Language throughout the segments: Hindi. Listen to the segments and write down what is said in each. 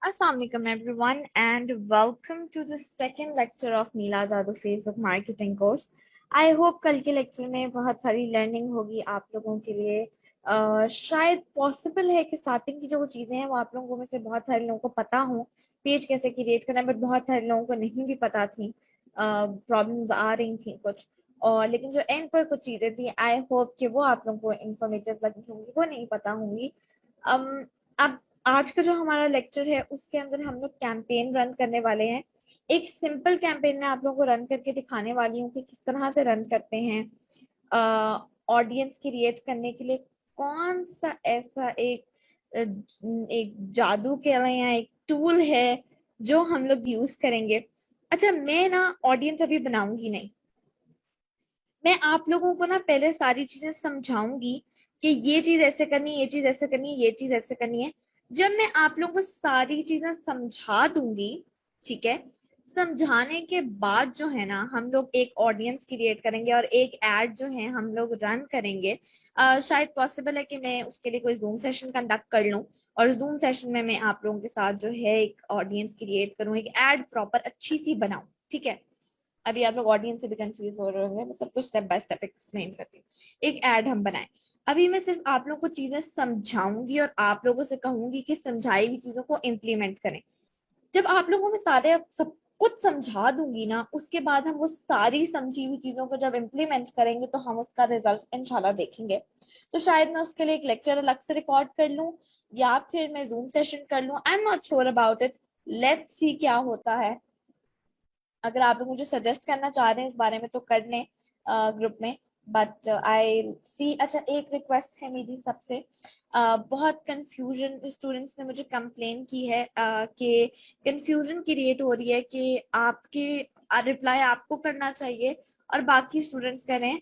Assalamu alaikum everyone and welcome to the second lecture of नीला जादू Facebook marketing course. I hope कल के लेक्चर में बहुत सारी लर्निंग होगी आप लोगों के लिए। शायद पॉसिबल है कि स्टार्टिंग की जो चीज़ें हैं वो आप लोगों में से बहुत सारे लोगों को पता हो, पेज कैसे क्रिएट करना है, बट बहुत सारे लोगों को नहीं भी पता थी। प्रॉब्लम्स आ रही थी कुछ, और लेकिन जो एंड पर कुछ चीज़ें थी आई होप कि वो आप लोगों को इंफॉर्मेटिव लगी होंगी, वो नहीं पता होंगी। um, अब आज का जो हमारा लेक्चर है उसके अंदर हम लोग कैंपेन रन करने वाले हैं। एक सिंपल कैंपेन में आप लोगों को रन करके दिखाने वाली हूँ कि किस तरह से रन करते हैं। ऑडियंस क्रिएट करने के लिए कौन सा ऐसा एक जादू के या एक टूल है जो हम लोग यूज करेंगे। अच्छा, मैं ना ऑडियंस अभी बनाऊंगी नहीं, मैं आप लोगों को ना पहले सारी चीजें समझाऊंगी कि ये चीज ऐसे करनी है, ये चीज ऐसे करनी है, ये चीज ऐसे करनी है। जब मैं आप लोगों को सारी चीजें समझा दूंगी, ठीक है, समझाने के बाद जो है ना हम लोग एक ऑडियंस क्रिएट करेंगे और एक एड जो है हम लोग रन करेंगे। शायद पॉसिबल है कि मैं उसके लिए कोई जूम सेशन कंडक्ट कर लूं और जूम सेशन में मैं आप लोगों के साथ जो है एक ऑडियंस क्रिएट करूं, एक एड प्रॉपर अच्छी सी बनाऊं, ठीक है। अभी आप लोग ऑडियंस से भी कंफ्यूज हो रहे होंगे, मैं सब कुछ स्टेप बाय स्टेप एक्सप्लेन करती हूँ। एक एड हम बनाए, अभी मैं सिर्फ आप लोगों को चीजें समझाऊंगी और आप लोगों से कहूंगी कि समझाई हुई चीजों को इम्प्लीमेंट करें। जब आप लोगों में सारे सब कुछ समझा दूंगी ना, उसके बाद हम वो सारी समझी हुई चीजों को जब इम्प्लीमेंट करेंगे तो हम उसका रिजल्ट इंशाल्लाह देखेंगे। तो शायद मैं उसके लिए एक लेक्चर अलग से रिकॉर्ड कर लूं या फिर मैं जूम सेशन कर लूं, I am not sure about it. Let's see क्या होता है। अगर आप लोग मुझे सजेस्ट करना चाह रहे हैं इस बारे में तो कर लें ग्रुप में, बट आई सी। अच्छा, एक रिक्वेस्ट है मेरी सबसे। बहुत कंफ्यूजन स्टूडेंट्स ने मुझे कंप्लेन की है कि कंफ्यूजन क्रिएट हो रही है कि आपके रिप्लाई आपको करना चाहिए और बाकी स्टूडेंट्स करें।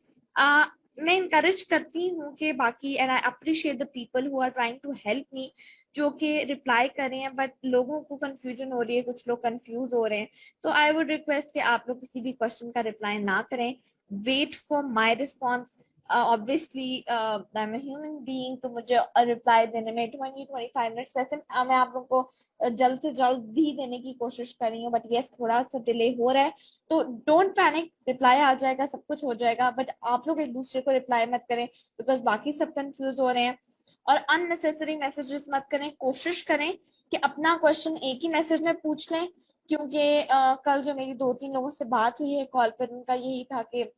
मैं इनकरेज करती हूँ कि बाकी, and I appreciate the people who are trying to help me, जो कि रिप्लाई करें, बट लोगों को कंफ्यूजन हो रही है, कुछ लोग कंफ्यूज हो रहे हैं। तो आई वुड रिक्वेस्ट कि आप लोग किसी भी क्वेश्चन का रिप्लाई ना करें, wait for my response. Obviously I am human being, तो मुझे रिप्लाई देने में 20-25 मिनट्स, वैसे मैं आप लोगों को जल्द से जल्द भी देने की कोशिश कर रही हूँ, बट यस थोड़ा सा डिले हो रहा है। तो डोंट पैनिक, रिप्लाई आ जाएगा, सब कुछ हो जाएगा, बट आप लोग एक दूसरे को रिप्लाई मत करें बिकॉज बाकी सब कंफ्यूज हो रहे हैं। और अननेसेसरी मैसेजेस मत करें, कोशिश करें कि अपना क्वेश्चन एक ही मैसेज में पूछ लें, क्योंकि कल जो मेरी 2-3 लोगों से बात हुई है कॉल पर, उनका यही था कि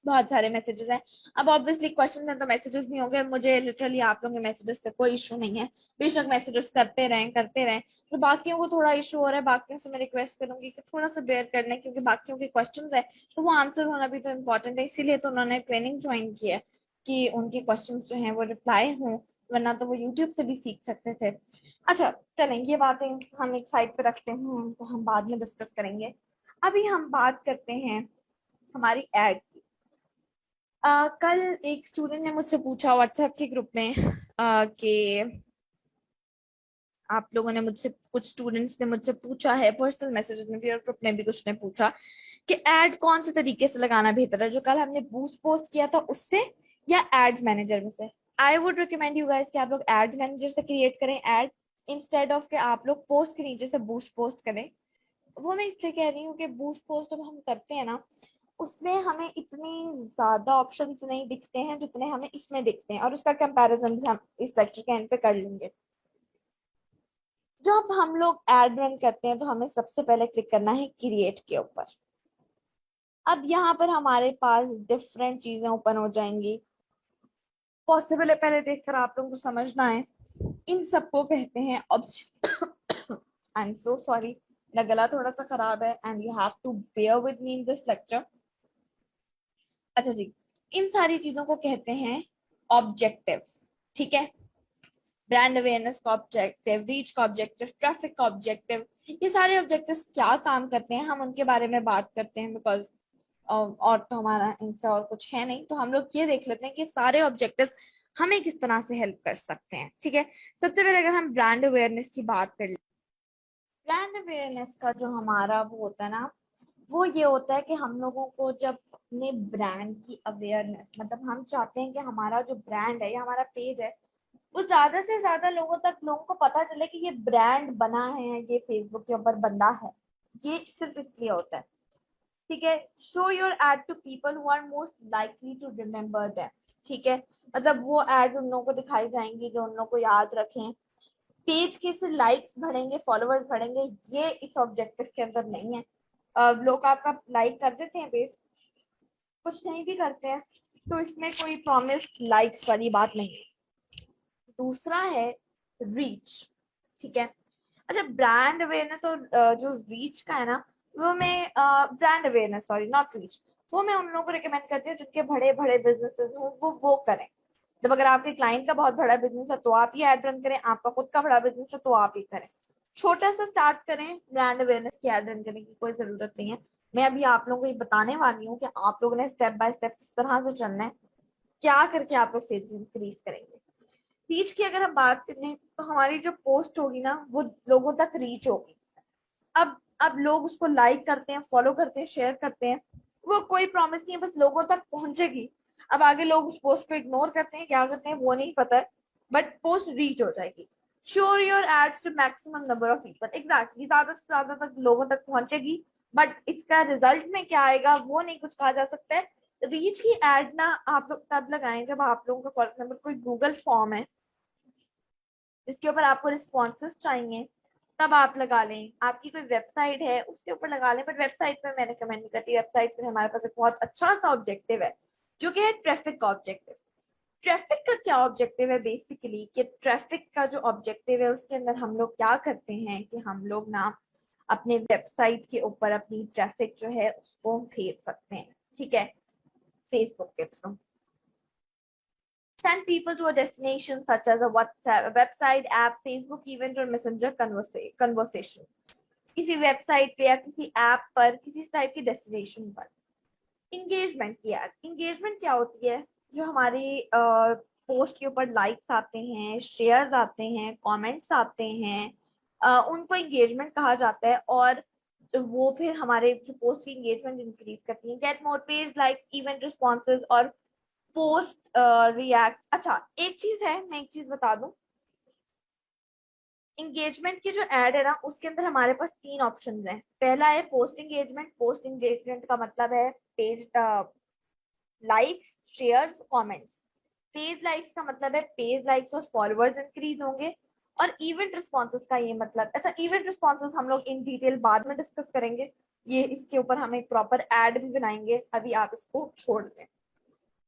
बहुत सारे मैसेजेस हैं। अब ऑब्वियसली क्वेश्चन में तो मैसेजेस नहीं होंगे, मुझे लिटरली आप लोगों के मैसेजेस से कोई इशू नहीं है, बेशक मैसेजेस करते रहें। तो बाकियों को थोड़ा इशू हो रहा है, बाकियों से मैं रिक्वेस्ट करूंगी कि थोड़ा सा बेयर कर लें, क्योंकि बाकियों के क्वेश्चन है तो वो आंसर होना भी तो इम्पोर्टेंट है, इसीलिए तो उन्होंने ट्रेनिंग ज्वाइन की है कि उनके क्वेश्चन जो है वो रिप्लाई हों, वरना तो वो यूट्यूब से भी सीख सकते थे। अच्छा, चलें ये बातें हम एक साइड पे रखते हैं, तो हम बाद में डिस्कस करेंगे। अभी हम बात करते हैं हमारी एड की। कल एक स्टूडेंट ने मुझसे पूछा व्हाट्सएप के ग्रुप में कि आप लोगों ने मुझसे, कुछ स्टूडेंट्स ने मुझसे पूछा है पर्सनल मैसेजेस में भी और ग्रुप में भी कुछ ने पूछा कि एड कौन से तरीके से लगाना बेहतर है, जो कल हमने बूस्ट पोस्ट किया था उससे या एड्स मैनेजर में से। I would recommend you guys कि आप लोग एड्स मैनेजर से क्रिएट करें एड, इंस्टेड ऑफ के आप लोग पोस्ट के नीचे से बूस्ट पोस्ट करें। वो मैं इसलिए कह रही हूँ कि बूस्ट पोस्ट जब हम करते हैं ना, उसमें हमें इतनी ज्यादा ऑप्शंस नहीं दिखते हैं जितने हमें इसमें दिखते हैं, और उसका कंपैरिजन भी हम इस लेक्चर के एंड पे कर लेंगे। जब हम लोग एड रन करते हैं तो हमें सबसे पहले क्लिक करना है क्रिएट के ऊपर। अब यहाँ पर हमारे पास डिफरेंट चीजें ओपन हो जाएंगी। पॉसिबल है पहले देखकर आप लोगों को समझना है, इन सबको कहते हैं आई एम सो सॉरी, मेरा गला थोड़ा सा खराब है and you have to bear with me in this lecture. अच्छा जी, इन सारी चीजों को कहते हैं ऑब्जेक्टिव्स, ठीक है। ब्रांड अवेयरनेस का ऑब्जेक्टिव, रीच का ऑब्जेक्टिव, ट्रैफिक का ऑब्जेक्टिव, ये सारे ऑब्जेक्टिव्स क्या काम करते हैं हम उनके बारे में बात करते हैं, बिकॉज और तो हमारा इनसे और कुछ है नहीं, तो हम लोग ये देख लेते हैं कि सारे ऑब्जेक्टिव्स हमें किस तरह से हेल्प कर सकते हैं, ठीक है। सबसे पहले अगर हम ब्रांड अवेयरनेस की बात कर ले, ब्रांड अवेयरनेस का जो हमारा वो होता है ना, वो ये होता है कि हम लोगों को जब अपने ब्रांड की अवेयरनेस, मतलब हम चाहते हैं कि हमारा जो ब्रांड है या हमारा पेज है वो ज्यादा से ज्यादा लोगों को पता चले कि ये ब्रांड बना है, ये फेसबुक के ऊपर बंदा है। ये सिर्फ इसलिए होता है, ठीक है। Show your ad to people who are most likely to remember them, ठीक है। मतलब वो एड उन लोगों को दिखाई जाएंगी जो उन लोगों को याद रखें। पेज के से लाइक्स बढ़ेंगे, फॉलोअर्स बढ़ेंगे, ये इस ऑब्जेक्टिव के अंदर नहीं है। लोग आपका लाइक कर देते हैं पेज, कुछ नहीं भी करते हैं, तो इसमें कोई प्रॉमिस लाइक्स वाली बात नहीं है। दूसरा है रीच, ठीक है। अच्छा, ब्रांड अवेयरनेस और जो रीच का है ना, वो मैं brand awareness, sorry not reach, वो मैं उन लोगों को रिकमेंड करती हूँ जिनके बड़े बड़े बिजनेसेस हो, वो करें। जब अगर आपके क्लाइंट का बहुत बड़ा बिजनेस है तो आप ही एड रन करें, आपका खुद का बड़ा बिजनेस है तो आप ही करें। छोटा सा स्टार्ट करें, ब्रांड अवेयरनेस की एड रन करने की कोई जरूरत नहीं है। मैं अभी आप लोगों को ये बताने वाली हूँ कि आप लोगों ने स्टेप बाय स्टेप किस तरह से चलना है, क्या करके आप लोग सेल्स इंक्रीज करेंगे। रीच की अगर हम बात करें तो हमारी जो पोस्ट होगी ना वो लोगों तक रीच होगी। अब लोग उसको लाइक करते हैं, फॉलो करते हैं, शेयर करते हैं, वो कोई प्रॉमिस नहीं है, बस लोगों तक पहुंचेगी। अब आगे लोग उस पोस्ट को इग्नोर करते हैं, क्या करते हैं वो नहीं पता है, बट पोस्ट रीच हो जाएगी। Sure your ads to maximum number of people, exactly, ज्यादा से ज्यादा तक लोगों तक पहुंचेगी। बट इसका रिजल्ट में क्या आएगा वो नहीं कुछ कहा जा सकता है। रीच की एड ना आप लोग तब लगाएं जब आप लोगों का फॉर एग्जाम्पल कोई गूगल फॉर्म है जिसके ऊपर आपको रिस्पॉन्सेस चाहिए, तब आप लगा लें। आपकी कोई वेबसाइट है उसके ऊपर लगा लें, बट वेबसाइट पे मैं रिकमेंड नहीं करती। वेबसाइट पे हमारे पास एक बहुत अच्छा सा ऑब्जेक्टिव है जो कि है ट्रैफिक का ऑब्जेक्टिव। ट्रैफिक का क्या ऑब्जेक्टिव है बेसिकली, कि ट्रैफिक का जो ऑब्जेक्टिव है उसके अंदर हम लोग क्या करते हैं कि हम लोग ना अपने वेबसाइट के ऊपर अपनी ट्रैफिक जो है उसको भेज सकते हैं, ठीक है, फेसबुक के through. Send people to a destination such as a WhatsApp, a website, app, Facebook event or messenger conversation. किसी वेबसाइट पे या किसी ऐप पर, किसी टाइप की डेस्टिनेशन पर। इंगेजमेंट की एड, इंगेजमेंट क्या होती है, जो हमारी पोस्ट के ऊपर लाइक्स आते हैं, शेयर्स आते हैं, कमेंट्स आते हैं, उनको इंगेजमेंट कहा जाता है। और वो फिर हमारे जो पोस्ट की इंगेजमेंट इंक्रीज करती है। Get more page like event responses और पोस्ट रिएक्ट। अच्छा, एक चीज है, मैं एक चीज बता दूं, इंगेजमेंट की जो एड है ना उसके अंदर हमारे पास तीन ऑप्शंस हैं। पहला है पोस्ट एंगेजमेंट। पोस्ट एंगेजमेंट का मतलब है page likes, shares, comments. Page likes का मतलब है पेज लाइक्स और फॉलोअर्स इंक्रीज होंगे। और इवेंट रिस्पॉन्सेज का ये मतलब, अच्छा इवेंट रिस्पॉन्सेज हम लोग इन डिटेल बाद में डिस्कस करेंगे, ये इसके ऊपर हम एक प्रॉपर एड भी बनाएंगे, अभी आप इसको छोड़ दें,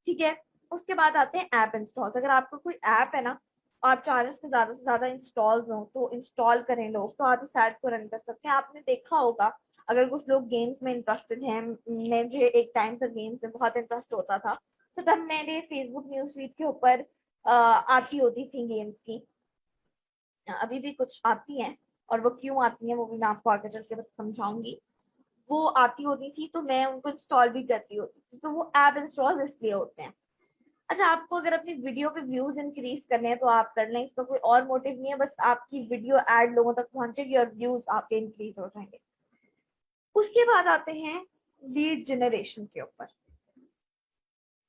ठीक है। उसके बाद आते हैं ऐप इंस्टॉल। अगर आपका कोई ऐप है ना, आप चाह रहे हैं उसके ज्यादा से ज्यादा इंस्टॉल हो तो इंस्टॉल करें लोग, तो आप इस ऐड को रन कर सकते हैं। आपने देखा होगा अगर कुछ लोग गेम्स में इंटरेस्टेड हैं, मुझे एक टाइम पर गेम्स में बहुत इंटरेस्ट होता था, तो तब मेरे फेसबुक न्यूज फीड के ऊपर आती होती थी गेम्स की। अभी भी कुछ आती हैं, और वो क्यों आती हैं वो भी मैं आपको आगे चल के समझाऊंगी। वो आती होती थी तो मैं उनको इंस्टॉल भी करती होती थी, तो वो ऐप इंस्टॉल इसलिए होते हैं। अच्छा, आपको अगर अपनी वीडियो पे व्यूज इंक्रीज करने हैं तो आप कर लें, इसका कोई और मोटिव नहीं है, बस आपकी वीडियो एड लोगों तक पहुंचेगी और व्यूज आपके इंक्रीज हो जाएंगे। उसके बाद आते हैं लीड जनरेशन के ऊपर।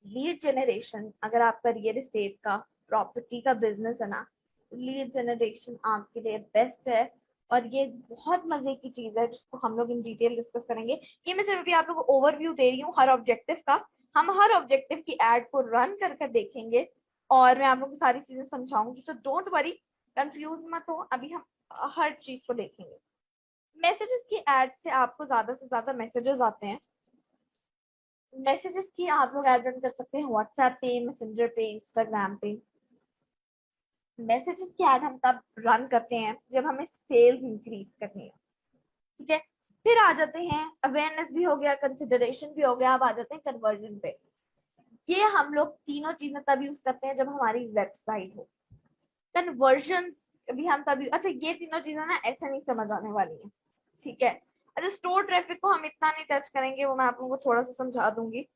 लीड जनरेशन, अगर आपका रियल एस्टेट का, प्रॉपर्टी का बिजनेस है ना, लीड जनरेशन आपके लिए बेस्ट है। और ये बहुत मजे की चीज है जिसको हम लोग इन डिटेल डिस्कस करेंगे। ये मैं सिर्फ भी आप लोगों को ओवरव्यू दे रही हूँ हर ऑब्जेक्टिव का। हम हर ऑब्जेक्टिव की एड को रन कर कर देखेंगे और मैं आप लोगों को सारी चीजें समझाऊंगी, तो डोंट वरी, कंफ्यूज मत हो, अभी हम हर चीज को देखेंगे। मैसेजेस की एड से आपको ज्यादा से ज्यादा मैसेजेस आते हैं। मैसेजेस की आप लोग ऐड रन कर सकते हैं व्हाट्सएप पे, मैसेंजर पे, इंस्टाग्राम पे। मैसेजेस की ऐड हम तब रन करते हैं जब हमें सेल्स इंक्रीज करनी है, ठीक है। फिर आ जाते हैं, अवेयरनेस भी हो गया, कंसिडरेशन भी हो गया, अब आ जाते हैं कन्वर्जन पे। ये हम लोग तीनों चीजें तब यूज करते हैं जब हमारी वेबसाइट हो। कन्वर्जन भी हम तभी, अच्छा ये तीनों चीजें ना ऐसे नहीं समझ आने वाली है, ठीक है। अच्छा, स्टोर ट्रैफिक को हम इतना नहीं टच करेंगे, वो मैं आप लोगों को थोड़ा सा समझा दूंगी।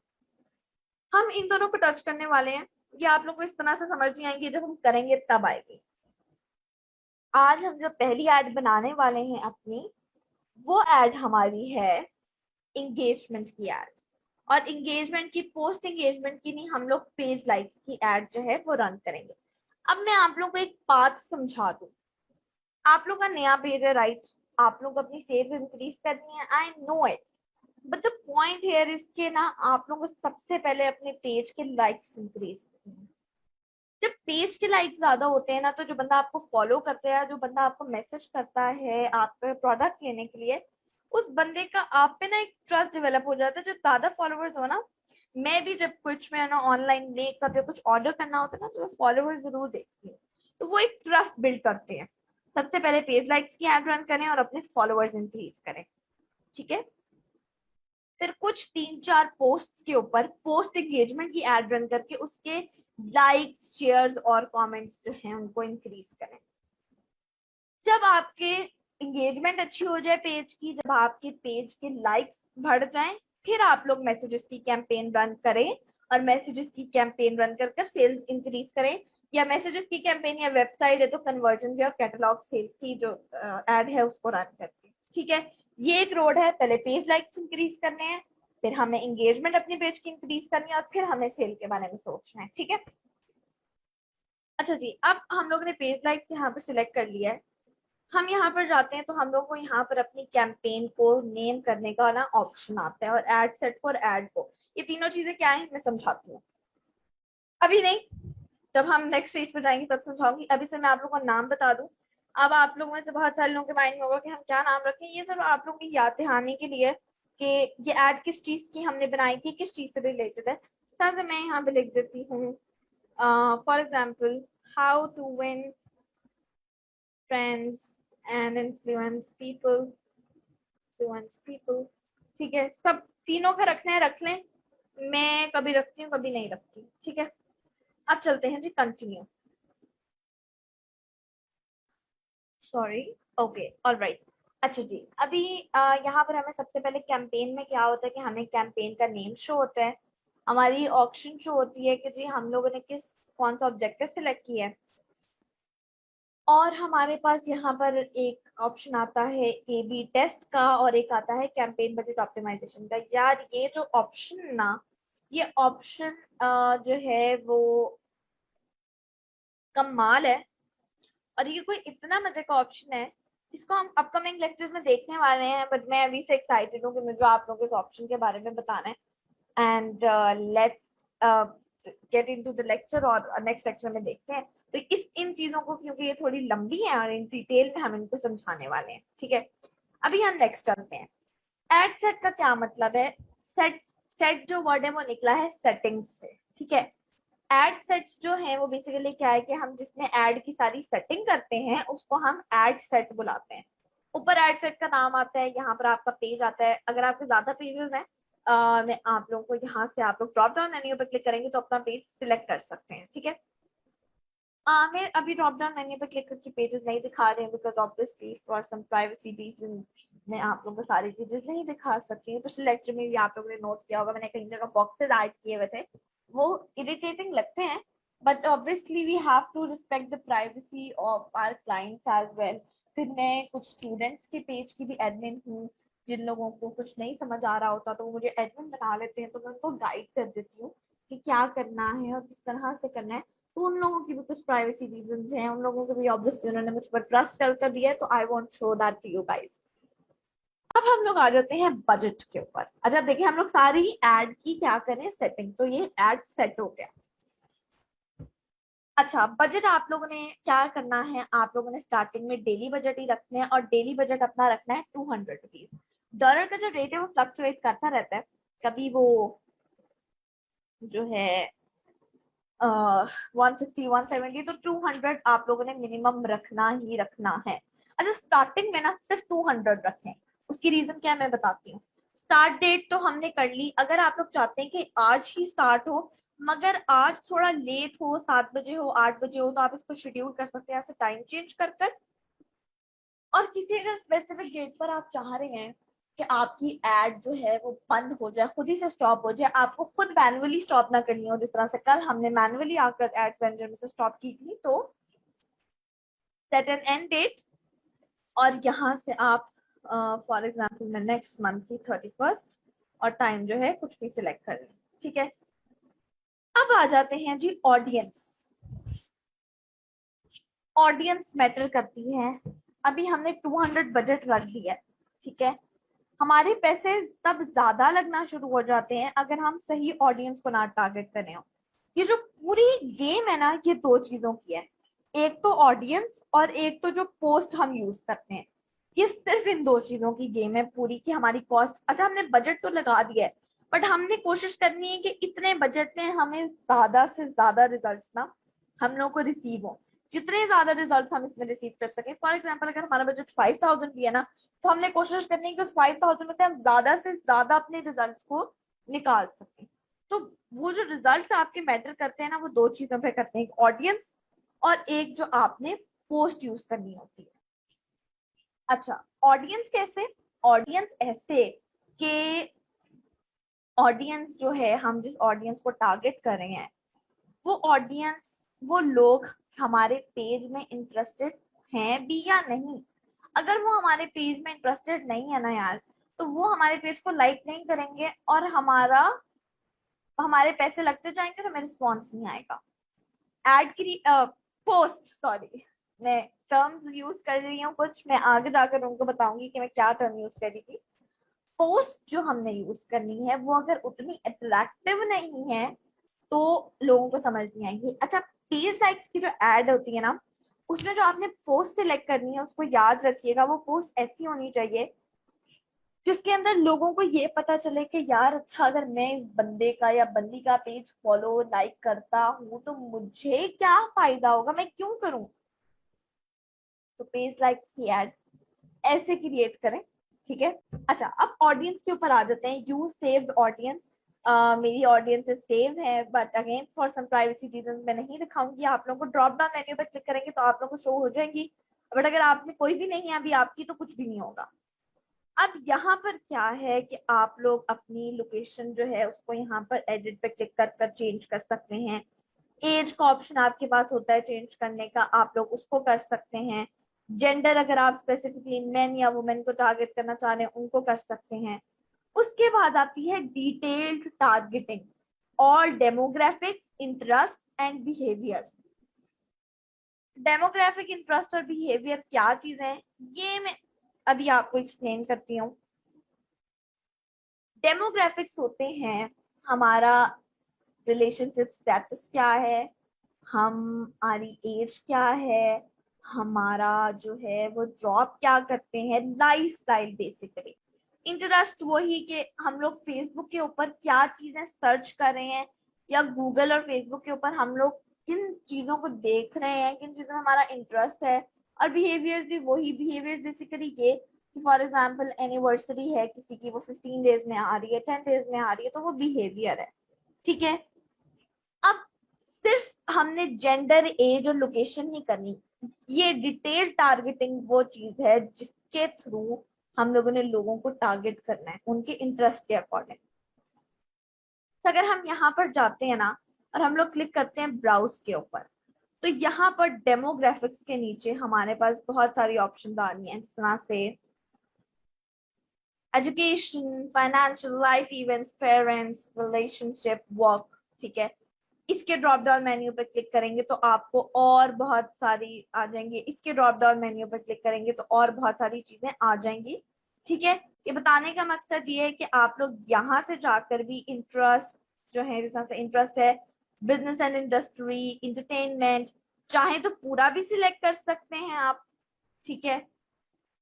हम इन दोनों को टच करने वाले हैं, ये आप लोग को इस तरह से समझ नहीं आएंगे, जब हम करेंगे तब आएगी। आज हम जो पहली ऐड बनाने वाले हैं अपनी, वो ऐड हमारी है इंगेजमेंट की ऐड। और इंगेजमेंट की, पोस्ट इंगेजमेंट की नहीं, हम लोग पेज लाइक्स की ऐड जो है वो रन करेंगे। अब मैं आप लोगों को एक बात समझा दूं, आप लोग का नया पेज है, राइट? आप लोग अपनी सेल्स इंक्रीज करनी है, I know it, but the point here इसके ना, आप लोगों को सबसे पहले अपने पेज के लाइक्स इंक्रीज करनी है। जब पेज के लाइक्स ज्यादा होते हैं ना, तो जो बंदा आपको फॉलो करता है, जो बंदा आपको मैसेज करता है आपका प्रोडक्ट लेने के लिए, उस बंदे का आप पे ना एक ट्रस्ट डेवलप हो जाता है। जब ज्यादा फॉलोवर्स हो ना, मैं भी जब कुछ मैं ना ऑनलाइन मेकअप या कुछ ऑर्डर करना होता है ना, तो मैं फॉलोवर्स जरूर देखती हूँ, तो वो एक ट्रस्ट बिल्ड करते हैं। सबसे पहले पेज लाइक्स की एड रन करें और अपने फॉलोवर्स इंक्रीज करें, ठीक है? फिर कुछ 3-4 पोस्ट्स के ऊपर पोस्ट एंगेजमेंट की एड रन करके उसके लाइक्स, शेयर्स और कमेंट्स जो हैं उनको इंक्रीज करें। जब आपके एंगेजमेंट अच्छी हो जाए पेज की, जब आपके पेज के लाइक्स बढ़ जाएं, फिर आप लोग मैसेजेस की कैंपेन रन करें, और मैसेजेस की कैंपेन रन कर सेल्स इंक्रीज करें। या मैसेजेस की कैंपेन या वेबसाइट है तो कन्वर्जन की और कैटलॉग सेल्स की जो एड है उसको रन करके, ठीक है? ये एक रोड है, पहले पेज लाइक्स इंक्रीज करने हैं, फिर हमें एंगेजमेंट अपने पेज की इंक्रीज करनी है, और फिर हमें सेल के बारे में सोचना है, ठीक है? अच्छा जी, अब हम लोग ने पेज लाइक्स यहाँ पर सिलेक्ट कर लिया है। हम यहाँ पर जाते हैं तो हम लोग को यहाँ पर अपनी कैंपेन को नेम करने का ना ऑप्शन आता है, और एड सेट को और एड को। ये तीनों चीजें क्या है मैं समझाती हूँ, अभी नहीं, जब हम नेक्स्ट पेज पर जाएंगे तब समझाऊंगी। अभी से मैं आप लोगों को नाम बता दूं। अब आप लोगों में से बहुत सारे लोगों के माइंड में होगा कि हम क्या नाम रखें, ये सब आप लोगों की याद दहानी के लिए कि ये एड किस चीज की हमने बनाई थी, किस चीज से रिलेटेड है। शायद मैं यहाँ पे लिख देती हूँ, for example, how to win friends and influence people, ठीक है? सब तीनों का रखना है, रख लें। मैं कभी रखती हूँ कभी नहीं रखती, ठीक है? अब चलते हैं जी, कंटिन्यू। Sorry, okay, alright. अच्छा जी, अभी यहाँ पर हमें सबसे पहले कैंपेन में क्या होता है कि हमें कैंपेन का नेम शो होता है, हमारी ऑप्शन शो होती है कि जी हम लोगों ने कौन सा ऑब्जेक्टिव सिलेक्ट किया है, और हमारे पास यहाँ पर एक ऑप्शन आता है ए बी टेस्ट का, और एक आता है कैंपेन बजट ऑप्टिमाइजेशन का। यार ये जो ऑप्शन ना, ये ऑप्शन जो है वो कमाल है, और ये कोई इतना मजे का ऑप्शन है, इसको हम अपकमिंग लेक्चर्स में देखने वाले हैं, बट मैं अभी से एक्साइटेड हूँ कि मुझे आप लोगों को इस ऑप्शन के बारे में बताना है। And let's get into the lecture, और नेक्स्ट लेक्चर में देखते हैं। तो इस इन चीजों को, क्योंकि ये थोड़ी लंबी है और इन डिटेल में हम इनको समझाने वाले हैं, ठीक है? अभी हम नेक्स्ट चलते हैं। एड सेट का क्या मतलब है? सेट, सेट जो वर्ड है वो निकला है सेटिंग्स से, ठीक है? एड सेट्स जो है वो बेसिकली क्या है कि हम जिसमें एड की सारी सेटिंग करते हैं उसको हम एड सेट बुलाते हैं। ऊपर एड सेट का नाम आता है, यहाँ पर आपका पेज आता है। अगर आपके ज्यादा पेजेस हैं, मैं आप लोगों को यहाँ से, आप लोग ड्रॉप डाउन मेन्यू पर क्लिक करेंगे तो अपना पेज सिलेक्ट कर सकते हैं, ठीक है? मैं अभी ड्रॉप डाउन मेन्यू पर क्लिक करके पेजेस नहीं दिखा रहे हैं, because obviously for some privacy reason मैं आप लोगों को सारी पेजेस नहीं दिखा सकती हूँ। पिछले लेक्चर में भी आप लोगों ने नोट किया होगा, मैंने कहीं जगह बॉक्सेस ऐड किए हुए थे, वो इरिटेटिंग लगते हैं, but obviously we have to respect the privacy of our clients as well. फिर मैं कुछ स्टूडेंट्स के पेज की भी एडमिन हूँ, जिन लोगों को कुछ नहीं समझ आ रहा होता तो वो मुझे एडमिन बना लेते हैं, तो मैं उनको गाइड कर देती हूँ कि क्या करना है और किस तरह से करना है। तो उन लोगों की भी कुछ प्राइवेसी रीजंस हैं, उन लोगों को भी ऑब्वियसली उन्होंने मुझ पर ट्रस्ट कर दिया है, तो I want show that to you guys. अब हम लोग आ जाते हैं बजट के ऊपर। अच्छा देखिए, हम लोग सारी एड की क्या करें सेटिंग, तो ये एड सेट हो गया। अच्छा, बजट आप लोगों ने क्या करना है, आप लोगों ने स्टार्टिंग में डेली बजट ही रखने हैं, और डेली बजट अपना रखना है 200 रुपीज। डॉलर का जो रेट है वो फ्लक्चुएट करता रहता है, कभी वो जो है 160 170, तो 200 आप लोगों ने मिनिमम रखना ही रखना है। अच्छा, स्टार्टिंग में ना सिर्फ 200 रखें, उसकी रीजन क्या है मैं बताती हूँ। स्टार्ट डेट तो हमने कर ली, अगर आप लोग चाहते हैं कि आज ही स्टार्ट हो, मगर आज थोड़ा लेट हो, 7 बजे हो, 8 बजे हो, तो आप इसको शेड्यूल कर सकते हैं ऐसे टाइम चेंज कर। और किसी अगर स्पेसिफिक डेट पर आप चाह रहे हैं कि आपकी एड जो है वो बंद हो जाए, खुद ही से स्टॉप हो जाए, आपको खुद मैनुअली स्टॉप ना करनी हो, जिस तरह से कल हमने मैनुअली आकर एड मैनेजर में से स्टॉप की थी, तो सेट एन एंड डेट, और यहाँ से आप फॉर एग्जाम्पल मैं नेक्स्ट मंथ की 31st, और टाइम जो है कुछ भी सिलेक्ट कर लें, ठीक है? अब आ जाते हैं जी ऑडियंस। ऑडियंस मैटर करती है। अभी हमने 200 बजट रख दिया, ठीक है। हमारे पैसे तब ज्यादा लगना शुरू हो जाते हैं अगर हम सही ऑडियंस को ना टारगेट करें हो। ये जो पूरी गेम है ना, ये दो चीजों की है। एक तो ऑडियंस और एक तो जो पोस्ट हम यूज करते हैं। ये सिर्फ इन दो चीजों की गेम है पूरी, कि हमारी कॉस्ट, अच्छा हमने बजट तो लगा दिया है, बट हमने कोशिश करनी है कि इतने बजट में हमें ज्यादा से ज्यादा रिजल्ट्स ना हम लोग को रिसीव हो। जितने ज्यादा रिजल्ट हम इसमें रिसीव कर सके। फॉर एग्जाम्पल, अगर हमारा बजट 5000 भी है ना, तो हमने कोशिश करनी है कि उस 5000 में से हम ज्यादा से ज्यादा अपने रिजल्ट्स को निकाल सकें। तो वो जो रिजल्ट्स आपके मैटर करते हैं ना, वो दो चीजों पे करते हैं, एक ऑडियंस और एक जो आपने पोस्ट यूज करनी होती है। अच्छा, ऑडियंस कैसे? ऑडियंस ऐसे कि ऑडियंस जो है, हम जिस ऑडियंस को टारगेट कर रहे हैं, वो ऑडियंस, वो लोग हमारे पेज में इंटरेस्टेड हैं भी या नहीं। अगर वो हमारे पेज में इंटरेस्टेड नहीं है ना यार, तो वो हमारे पेज को लाइक नहीं करेंगे और हमारे पैसे लगते जाएंगे तो हमें रिस्पॉन्स नहीं आएगा। एड की पोस्ट, सॉरी, मैं टर्म्स यूज कर रही हूँ कुछ, मैं आगे जाकर उनको बताऊंगी कि मैं क्या टर्म यूज कर रही थी। पोस्ट जो हमने यूज करनी है वो अगर उतनी अट्रैक्टिव नहीं है तो लोगों को समझ नहीं आएगी। अच्छा, पेज लाइक्स की जो एड होती है ना, उसमें जो आपने पोस्ट सिलेक्ट करनी है, उसको याद रखिएगा, वो पोस्ट ऐसी होनी चाहिए जिसके अंदर लोगों को ये पता चले कि यार अच्छा, अगर मैं इस बंदे का या बंदी का पेज फॉलो लाइक करता हूँ तो मुझे क्या फायदा होगा, मैं क्यों करूं। तो पेज लाइक्स की एड ऐसे क्रिएट करें, ठीक है। अच्छा, अब ऑडियंस के ऊपर आ जाते हैं। यू सेव्ड ऑडियंस, मेरी ऑडियंस सेव है, but again for some privacy reason मैं नहीं दिखाऊंगी। आप लोगों को ड्रॉप डाउन मेन्यू पर क्लिक करेंगे तो आप लोगों को शो हो जाएंगी, बट अगर आपने कोई भी नहीं है अभी आपकी, तो कुछ भी नहीं होगा। अब यहाँ पर क्या है कि आप लोग अपनी लोकेशन जो है उसको यहाँ पर एडिट पे क्लिक कर कर चेंज कर सकते हैं। एज का ऑप्शन आपके पास होता है चेंज करने का, आप लोग उसको कर सकते हैं। जेंडर, अगर आप स्पेसिफिकली मेन या वुमेन को टारगेट करना चाह रहे हैं, उनको कर सकते हैं। उसके बाद आती है डिटेल्ड टारगेटिंग और demographics, interest and behaviour. Demographic, interest और बिहेवियर क्या चीज है, ये मैं अभी आपको एक्सप्लेन करती हूँ। डेमोग्राफिक्स होते हैं हमारा रिलेशनशिप स्टेटस क्या है, हमारी एज क्या है, हमारा जो है वो जॉब क्या करते हैं, लाइफस्टाइल बेसिकली। इंटरेस्ट वही कि हम लोग फेसबुक के ऊपर क्या चीजें सर्च कर रहे हैं, या गूगल और फेसबुक के ऊपर हम लोग किन चीजों को देख रहे हैं, किन चीजों में हमारा इंटरेस्ट है। और बिहेवियर भी वही, बिहेवियर बेसिकली ये कि फॉर एग्जाम्पल एनिवर्सरी है किसी की, वो 15 डेज में आ रही है, 10 डेज में आ रही है, तो वो बिहेवियर है, ठीक है। अब सिर्फ हमने जेंडर, एज और लोकेशन ही करनी। ये डिटेल टारगेटिंग वो चीज है जिसके थ्रू हम लोगों ने लोगों को टारगेट करना है उनके इंटरेस्ट के अकॉर्डिंग। तो अगर हम यहाँ पर जाते हैं ना और हम लोग क्लिक करते हैं ब्राउज के ऊपर, तो यहाँ पर डेमोग्राफिक्स के नीचे हमारे पास बहुत सारी ऑप्शन आ रही हैं, जिस तरह से education, financial, life events, parents, relationship, work, ठीक है। इसके ड्रॉप डाउन मेन्यू पर क्लिक करेंगे तो आपको और बहुत सारी आ जाएंगी, इसके ड्रॉप डाउन मेन्यू पर क्लिक करेंगे तो और बहुत सारी चीजें आ जाएंगी, ठीक है। ये बताने का मकसद ये है कि आप लोग यहाँ से जाकर भी इंटरेस्ट जो है, जैसे इंटरेस्ट है बिजनेस एंड इंडस्ट्री, इंटरटेनमेंट, चाहे तो पूरा भी सिलेक्ट कर सकते हैं आप, ठीक है।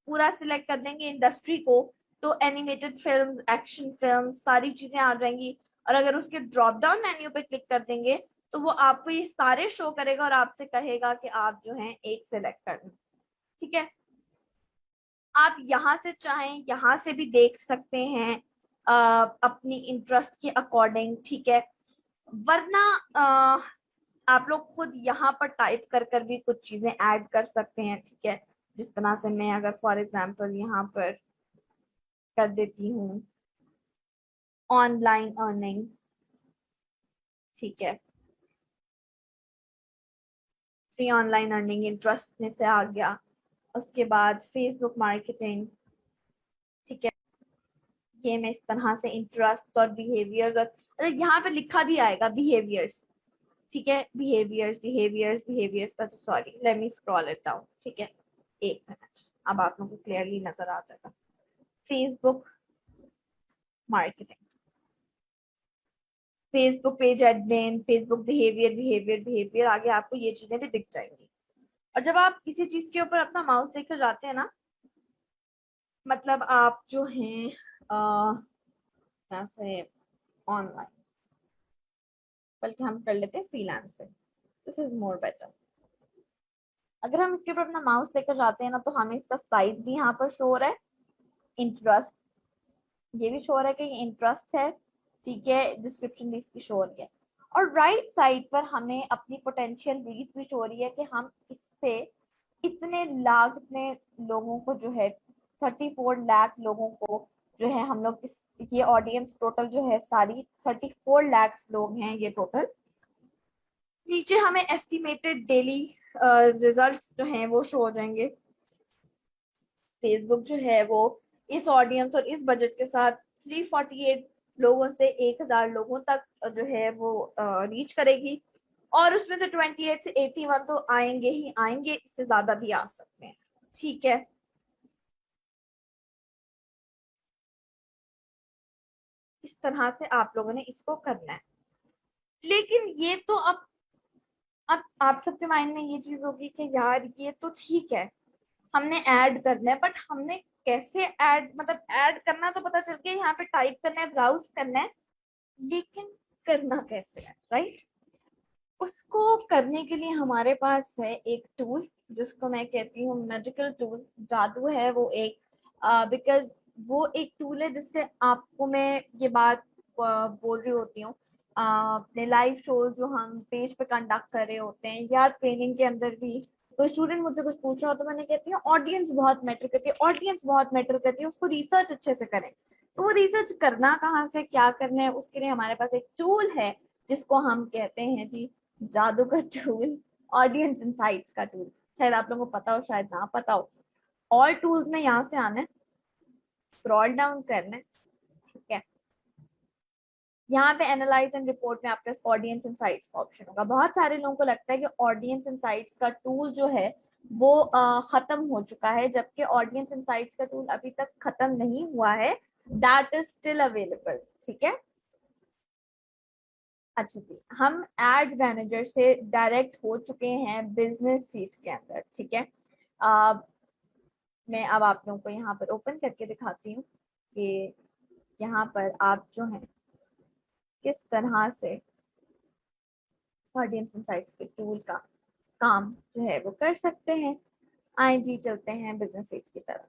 पूरा सिलेक्ट कर देंगे इंडस्ट्री को तो एनिमेटेड फिल्म, एक्शन फिल्म, सारी चीजें आ जाएंगी। और अगर उसके ड्रॉप डाउन मेन्यू पे क्लिक कर देंगे तो वो आपको ये सारे शो करेगा और आपसे कहेगा कि आप जो है एक सिलेक्ट कर लें, ठीक है। आप यहाँ से चाहें यहाँ से भी देख सकते हैं अपनी इंटरेस्ट के अकॉर्डिंग, ठीक है। वरना आप लोग खुद यहाँ पर टाइप कर कर भी कुछ चीजें ऐड कर सकते हैं, ठीक है। जिस तरह से मैं अगर फॉर एग्जांपल यहाँ पर कर देती हूँ ऑनलाइन अर्निंग, ठीक है, फ्री ऑनलाइन अर्निंग इंटरेस्ट में से आ गया। उसके बाद फेसबुक मार्केटिंग, ठीक है। ये मैं इस तरह से इंटरेस्ट और बिहेवियर्स, और यहाँ पे लिखा भी आएगा बिहेवियर्स, ठीक है, behaviours behaviours behaviours, sorry let me scroll it down, ठीक है, एक मिनट, अब आप लोगों को क्लियरली नजर आ जाएगा। Facebook marketing, Facebook page admin, Facebook behaviour behaviour behaviour, आगे आपको ये चीजें भी दिख जाएंगी। और जब आप किसी चीज के ऊपर अपना माउस लेकर जाते हैं ना, मतलब आप जो हैं से ऑनलाइन, बल्कि हम कर लेते हैं freelancing, this is more better. अगर हम इसके ऊपर अपना माउस लेकर जाते हैं ना, तो हमें इसका साइज भी यहाँ पर शो हो रहा है, इंटरेस्ट ये भी शो हो रहा है कि ये इंटरेस्ट है, ठीक है, डिस्क्रिप्शन भी इसकी शो हो रही है। और राइट साइड पर हमें अपनी पोटेंशियल रीच भी शो हो रही है कि हम इससे इतने लाख, इतने लोगों को जो है 34 लाख लोगों को जो है हम लोग इस, ये ऑडियंस टोटल जो है सारी 34 लाख लोग हैं ये टोटल। नीचे हमें एस्टिमेटेड डेली रिजल्ट्स जो हैं वो शो हो जाएंगे। फेसबुक जो है वो इस ऑडियंस और इस बजट के साथ 348 लोगों से 1000 लोगों तक जो है वो रीच करेगी, और उसमें से 28 से 81 तो आएंगे ही आएंगे, इससे ज्यादा भी आ सकते हैं, ठीक है। इस तरह से आप लोगों ने इसको करना है। लेकिन ये तो अब आप सबके माइंड में ये चीज होगी कि यार ये तो ठीक है, हमने ऐड करना है, बट हमने कैसे ऐड, मतलब ऐड करना तो पता चल गया, यहाँ पे टाइप करना है, ब्राउज करना है, लेकिन करना कैसे है, राइट? उसको करने के लिए हमारे पास है एक टूल, जिसको मैं कहती हूँ मैजिकल टूल, जादू है वो एक, बिकॉज वो एक टूल है जिससे आपको मैं ये बात बोल रही होती हूँ अपने लाइव शोज जो हम पेज पे कंडक्ट कर रहे होते हैं, या ट्रेनिंग के अंदर भी कोई स्टूडेंट मुझसे कुछ पूछ रहा हो तो मैंने कहती हूँ ऑडियंस बहुत मैटर करती है, ऑडियंस बहुत मैटर करती है, उसको रिसर्च अच्छे से करें। तो वो रिसर्च करना कहाँ से, क्या करना है, उसके लिए हमारे पास एक टूल है जिसको हम कहते हैं जी जादू का टूल, ऑडियंस इंसाइट्स का टूल। शायद आप लोगों को पता हो, शायद ना पता हो। ऑल टूल्स में यहाँ से आना है, स्क्रॉल डाउन करना है, ठीक है। यहाँ पे एनालाइज एंड रिपोर्ट में आपके पास ऑडियंस इंसाइट्स का ऑप्शन होगा। बहुत सारे लोगों को लगता है कि ऑडियंस इंसाइट्स का टूल जो है वो खत्म हो चुका है, जबकि ऑडियंस इंसाइट्स का टूल अभी तक खत्म नहीं हुआ है, दैट इज स्टिल अवेलेबल, ठीक है। अच्छा जी, हम एड मैनेजर से डायरेक्ट हो चुके हैं बिजनेस सीट के अंदर, ठीक है। आ, मैं अब आप लोगों को यहाँ पर ओपन करके दिखाती हूँ कि यहाँ पर आप जो है किस तरह से ऑडियंस इंसाइट्स के टूल का काम जो है वो कर सकते हैं। आए जी, चलते हैं बिजनेस सीट की तरफ।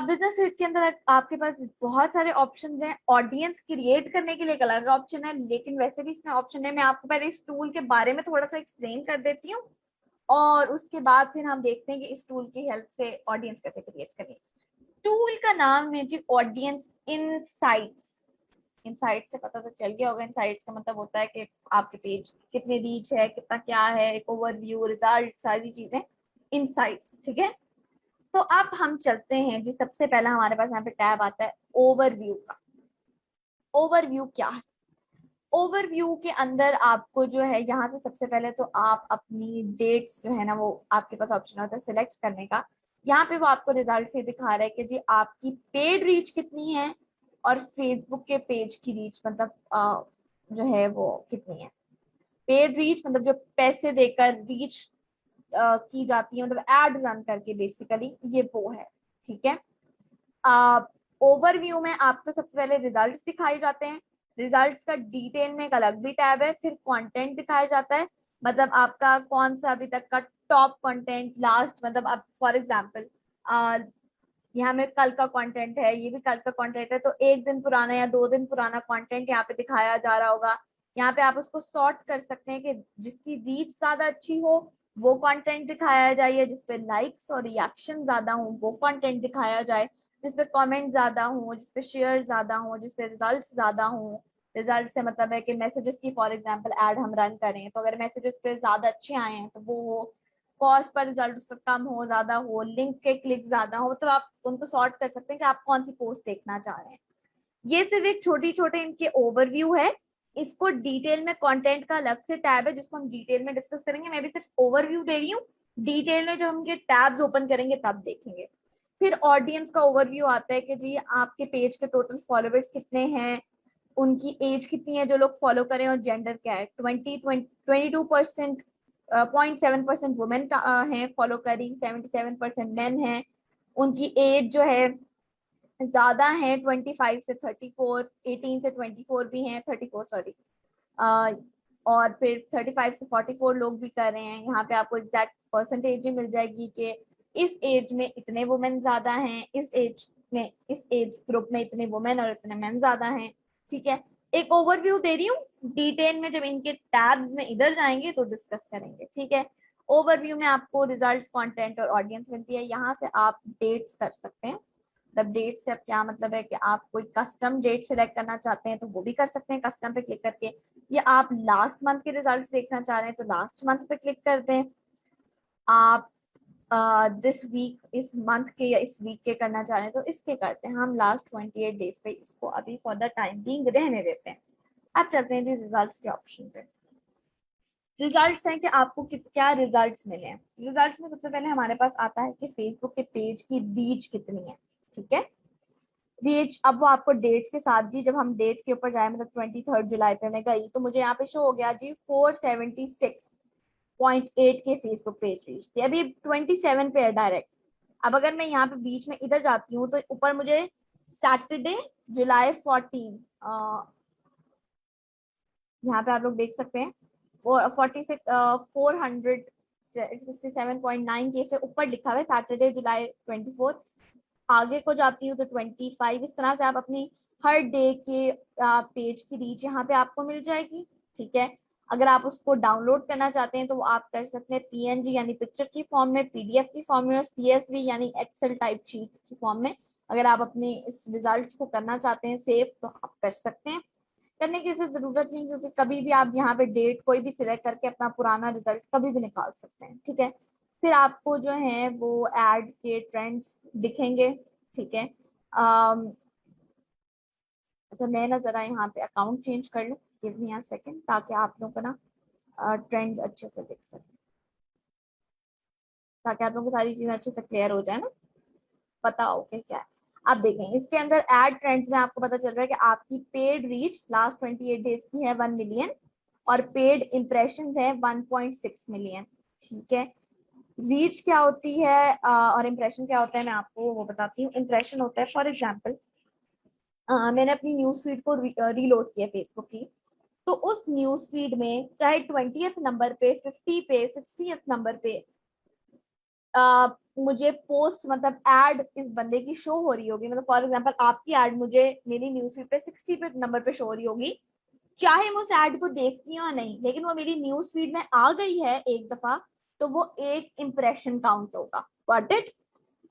बिजनेस सीट के अंदर आपके पास बहुत सारे ऑप्शन हैं। ऑडियंस क्रिएट करने के लिए एक अलग ऑप्शन है, लेकिन वैसे भी इसमें ऑप्शन है। मैं आपको पहले इस टूल के बारे में थोड़ा सा एक्सप्लेन कर देती हूँ, और उसके बाद फिर हम देखते हैं कि इस टूल की हेल्प से ऑडियंस कैसे क्रिएट करनी है। टूल का नाम है जी ऑडियंस इनसाइट्स। इनसाइट से पता तो चल गया होगा, इनसाइट्स का मतलब होता है कि आपके पेज कितने रीच है, कितना क्या है, एक ओवरव्यू, रिजल्ट, सारी चीजें इनसाइट्स, ठीक है। तो अब हम चलते हैं जी, सबसे पहला हमारे पास यहाँ पे टैब आता है ओवरव्यू का। ओवरव्यू क्या है? ओवरव्यू के अंदर आपको जो है यहाँ से सबसे पहले तो आप अपनी डेट्स जो है ना, वो आपके पास ऑप्शन होता है सिलेक्ट करने का। यहाँ पे वो आपको रिजल्ट से दिखा रहा है कि जी आपकी पेड रीच कितनी है और फेसबुक के पेज की रीच मतलब जो है वो कितनी है। पेड रीच मतलब जो पैसे देकर रीच की जाती है, मतलब एड रन करके बेसिकली ये वो है, ठीक है। ओवरव्यू में आपको सबसे पहले रिजल्ट्स दिखाए जाते हैं। रिजल्ट्स का डिटेल में एक अलग भी टैब है। फिर कंटेंट दिखाया जाता है, मतलब आपका कौन सा अभी तक का टॉप कंटेंट, लास्ट, मतलब आप फॉर एग्जांपल यहाँ में कल का कंटेंट है, ये भी कल का कंटेंट है, तो एक दिन पुराना या 2 दिन पुराना कंटेंट यहाँ पे दिखाया जा रहा होगा। यहाँ पे आप उसको सॉर्ट कर सकते हैं कि जिसकी रीच ज्यादा अच्छी हो वो कंटेंट दिखाया जाए, या जिसपे लाइक्स और रिएक्शन ज्यादा हो वो कंटेंट दिखाया जाए, जिसपे कमेंट ज्यादा हो, जिसपे शेयर ज्यादा हो, जिसपे रिजल्ट ज्यादा हो। रिजल्ट से मतलब है कि मैसेजेस की फॉर एग्जांपल ऐड हम रन करें तो अगर मैसेजेस पे ज्यादा अच्छे आए हैं तो वो हो, कॉस्ट पर रिजल्ट उसका कम हो, ज्यादा हो, लिंक के क्लिक ज्यादा हो, तो आप उनको सॉर्ट कर सकते हैं कि आप कौन सी पोस्ट देखना चाह रहे हैं। ये सिर्फ एक छोटी छोटे इनके ओवरव्यू है। इसको डिटेल में, कंटेंट का अलग से टैब है जिसको हम डिटेल में डिस्कस करेंगे। मैं भी सिर्फ ओवरव्यू दे रही हूँ, डिटेल में जब हम ये टैब्स ओपन करेंगे तब देखेंगे। फिर ऑडियंस का ओवरव्यू आता है कि जी आपके पेज के टोटल फॉलोअर्स कितने हैं, उनकी एज कितनी है जो लोग फॉलो करें, और जेंडर क्या है। 22% 0.7% वुमेन हैं फॉलो करी, 77% मेन हैं। उनकी एज जो है ज्यादा है 25 से 34, 18 से 24 भी हैं, 34 सॉरी। और फिर 35 से 44 लोग भी कर रहे हैं। यहाँ पे आपको एग्जैक्ट परसेंटेज भी मिल जाएगी कि इस एज में इतने वुमेन ज्यादा हैं, इस एज में, इस एज ग्रुप में इतने वुमेन और इतने मेन ज्यादा हैं। ठीक है, एक ओवरव्यू दे रही हूँ, डिटेल में जब इनके टैब्स में इधर जाएंगे तो डिस्कस करेंगे। ठीक है, ओवरव्यू में आपको रिजल्ट्स, कंटेंट और ऑडियंस मिलती है। यहाँ से आप डेट्स कर सकते हैं। मतलब डेट से अब क्या मतलब है कि आप कोई कस्टम डेट सिलेक्ट करना चाहते हैं तो वो भी कर सकते हैं कस्टम पे क्लिक करके, या आप लास्ट मंथ के रिजल्ट्स देखना चाह रहे हैं तो लास्ट मंथ पे क्लिक कर दें। आप दिस वीक, इस मंथ के या इस वीक के करना चाह रहे हैं तो इसके करते हैं। हम लास्ट 28 डेज पे इसको अभी फॉर द टाइम बीइंग रहने देते हैं। अब चलते हैं जी रिजल्ट्स के ऑप्शन पे। रिजल्ट्स हैं कि आपको क्या रिजल्ट्स मिले हैं। रिजल्ट्स में सबसे पहले हमारे पास आता है कि फेसबुक के पेज की रीच कितनी है। ठीक है, रीच, अब वो आपको डेट्स के साथ भी, जब हम डेट के ऊपर जाए, मतलब 23 जुलाई पे मैं गई तो मुझे यहाँ पे शो हो गया जी 476.8 के फेसबुक पेज रीच थी। अभी 27 पे है डायरेक्ट। अब अगर मैं यहाँ पे बीच में इधर जाती हूँ तो ऊपर मुझे सैटरडे जुलाई 14, यहाँ पे आप लोग देख सकते हैं 467.9 के से ऊपर लिखा हुआ है सैटरडे जुलाई 24। आगे को जाती हूँ तो 25। इस तरह से आप अपनी हर डे के पेज की रीच यहाँ पे आपको मिल जाएगी। ठीक है, अगर आप उसको डाउनलोड करना चाहते हैं तो वो आप कर सकते हैं पीएनजी यानी पिक्चर की फॉर्म में, पीडीएफ की फॉर्म में, और सीएसवी यानी एक्सेल टाइप शीट की फॉर्म में। अगर आप अपने इस रिजल्ट्स को करना चाहते हैं सेव तो आप कर सकते हैं। करने की इसे जरूरत नहीं, क्योंकि कभी भी आप यहाँ पे डेट कोई भी सिलेक्ट करके अपना पुराना रिजल्ट कभी भी निकाल सकते हैं। ठीक है, फिर आपको जो है वो एड के ट्रेंड्स दिखेंगे। ठीक है, अच्छा मैं ना जरा यहाँ पे अकाउंट चेंज कर लूँ, गिव मी अ सेकंड, ताकि आप लोग को ना ट्रेंड्स अच्छे से दिख सके, ताकि आप लोगों को सारी चीजें अच्छे से क्लियर हो जाए ना, पता हो कि क्या है। आप देखें इसके अंदर एड ट्रेंड्स में आपको पता चल रहा है कि आपकी पेड रीच लास्ट 28 डेज की है 1 मिलियन, और पेड इंप्रेशन है 1.6 मिलियन। ठीक है, रीच क्या होती है और इम्प्रेशन क्या होता है मैं आपको वो बताती हूँ। इम्प्रेशन होता है, फॉर एग्जाम्पल मैंने अपनी न्यूज फीड को रीलोड किया फेसबुक की, तो उस न्यूज फीड में चाहे 20th नंबर पे, 50 पे, 60th नंबर पे मुझे पोस्ट मतलब एड इस बंदे की शो हो रही होगी। मतलब फॉर एग्जांपल आपकी एड मुझे मेरी न्यूज फीड पे 60 पे नंबर पे शो हो रही होगी, चाहे मैं उस एड को देखती हूँ या नहीं, लेकिन वो मेरी न्यूज फीड में आ गई है एक दफा, तो वो एक इंप्रेशन काउंट होगा। Got it.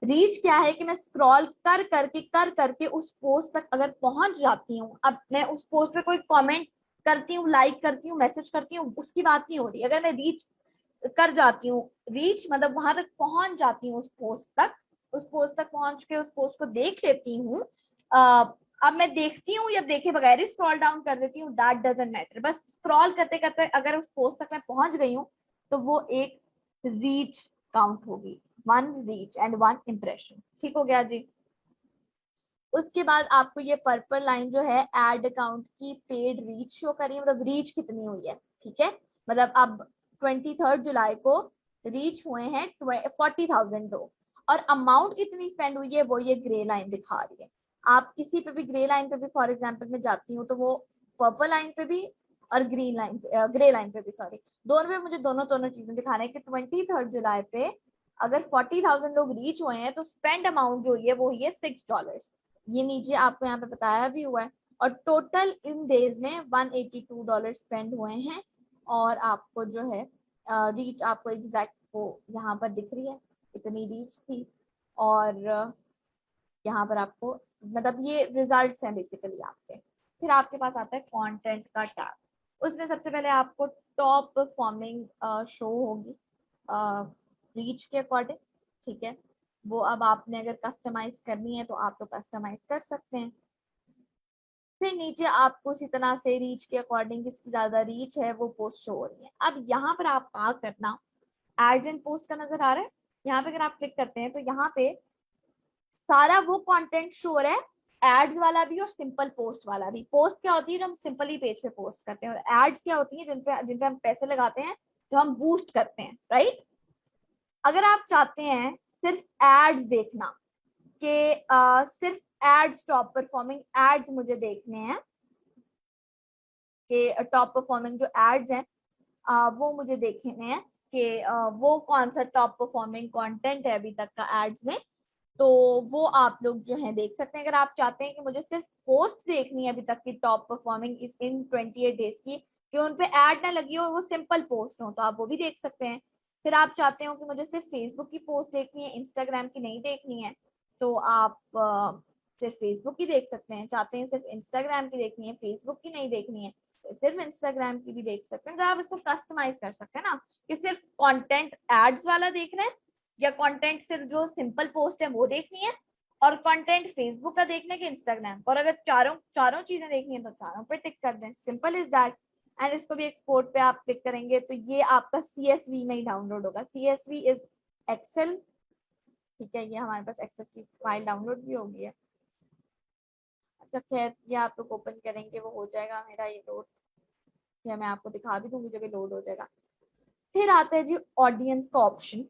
रीच क्या है कि मैं स्क्रॉल कर करके उस पोस्ट तक अगर पहुंच जाती हूँ, अब मैं उस पोस्ट पे कोई कमेंट करती हूँ, लाइक करती हूँ, मैसेज करती हूँ, उसकी बात नहीं हो रही। अगर मैं रीच कर जाती हूँ, रीच मतलब वहां तक पहुंच जाती हूँ, उस पोस्ट तक, उस पोस्ट तक पहुंच के उस पोस्ट को देख लेती हूँ। अब मैं देखती हूँ या देखे बगैर ही स्क्रॉल डाउन कर देती हूँ, दैट डजंट मैटर। बस स्क्रॉल करते करते अगर उस पोस्ट तक मैं पहुंच गई हूँ तो वो एक रीच काउंट होगी, 1 रीच एंड 1 इंप्रेशन। ठीक हो गया जी। उसके बाद आपको ये पर्पल लाइन जो है एड अकाउंट की पेड रीच शो करिए, मतलब रीच कितनी हुई है। ठीक है, मतलब अब 23 जुलाई को रीच हुए हैं 40,000 लोग, और अमाउंट कितनी स्पेंड हुई है वो ये ग्रे लाइन दिखा रही है। आप किसी पे भी ग्रे लाइन पे भी फॉर एग्जाम्पल मैं जाती हूँ तो वो पर्पल लाइन पे भी और ग्रीन लाइन पे, ग्रे लाइन पे भी सॉरी, दोनों पे मुझे दोनों दोनों चीजें दिखा रहे हैं कि 23 जुलाई पे अगर 40,000 लोग रीच हुए हैं तो स्पेंड अमाउंट जो हुई है वो हुई है $6। ये नीचे आपको यहाँ पे बताया भी हुआ है। और टोटल इन डेज में $182 स्पेंड हुए हैं। और आपको जो है रीच आपको एग्जैक्ट वो यहाँ पर दिख रही है, इतनी रीच थी। और यहाँ पर आपको मतलब ये रिजल्ट्स हैं बेसिकली आपके। फिर आपके पास आता है कंटेंट का टैब। उसमें सबसे पहले आपको टॉप परफॉर्मिंग शो होगी रीच के अकॉर्डिंग। ठीक है, वो अब आपने अगर कस्टमाइज करनी है तो आप तो कस्टमाइज कर सकते हैं। फिर नीचे आपको इसी तरह से रीच के अकॉर्डिंग किसकी ज्यादा रीच है वो पोस्ट शो हो रही है। अब यहाँ पर आप क्या करना, एड्स एंड पोस्ट का नजर आ रहा है, यहाँ पे अगर आप क्लिक करते हैं तो यहाँ पे सारा वो कंटेंट शो हो रहा है, एड्स वाला भी और सिंपल पोस्ट वाला भी। पोस्ट क्या होती है जो हम सिंपली पेज पे पोस्ट करते हैं, और एड्स क्या होती है जिन पे हम पैसे लगाते हैं, जो हम बूस्ट करते हैं, राइट। अगर आप चाहते हैं सिर्फ एड्स देखना कि सिर्फ एड्स, टॉप परफॉर्मिंग एड्स मुझे देखने हैं, कि टॉप परफॉर्मिंग जो एड्स हैं वो मुझे देखने हैं कि वो कौन सा टॉप परफॉर्मिंग कंटेंट है अभी तक का एड्स में, तो वो आप लोग जो है देख सकते हैं। अगर आप चाहते हैं कि मुझे सिर्फ पोस्ट देखनी है अभी तक की टॉप परफॉर्मिंग इस इन 28 डेज की, कि उन पे ऐड ना लगी हो, वो सिंपल पोस्ट हो, तो आप वो भी देख सकते हैं। फिर आप चाहते हो कि मुझे सिर्फ फेसबुक की पोस्ट देखनी है, इंस्टाग्राम की नहीं देखनी है, तो आप सिर्फ फेसबुक की देख सकते हैं। चाहते हैं सिर्फ इंस्टाग्राम की देखनी है, फेसबुक की नहीं देखनी है, तो सिर्फ इंस्टाग्राम की भी देख सकते हैं। तो आप इसको कस्टमाइज कर सकते हैं ना, कि सिर्फ कंटेंट एड्स वाला देखना है, या कंटेंट सिर्फ जो सिंपल पोस्ट है वो देखनी है, और कंटेंट फेसबुक का देखना है कि इंस्टाग्राम, और अगर चारों चारों चीजें देखनी है तो चारों पे टिक कर दें, सिंपल इज दैट। एंड इसको भी एक्सपोर्ट पे आप क्लिक करेंगे तो ये आपका CSV में ही डाउनलोड होगा। CSV इज एक्सेल, ठीक है, ये हमारे पास एक्सेल की फाइल डाउनलोड भी होगी है। अच्छा खैर, ये आप लोग ओपन करेंगे वो हो जाएगा मेरा ये लोड, या मैं आपको दिखा भी दूंगी जब ये लोड हो जाएगा। फिर आता है जी ऑडियंस का ऑप्शन।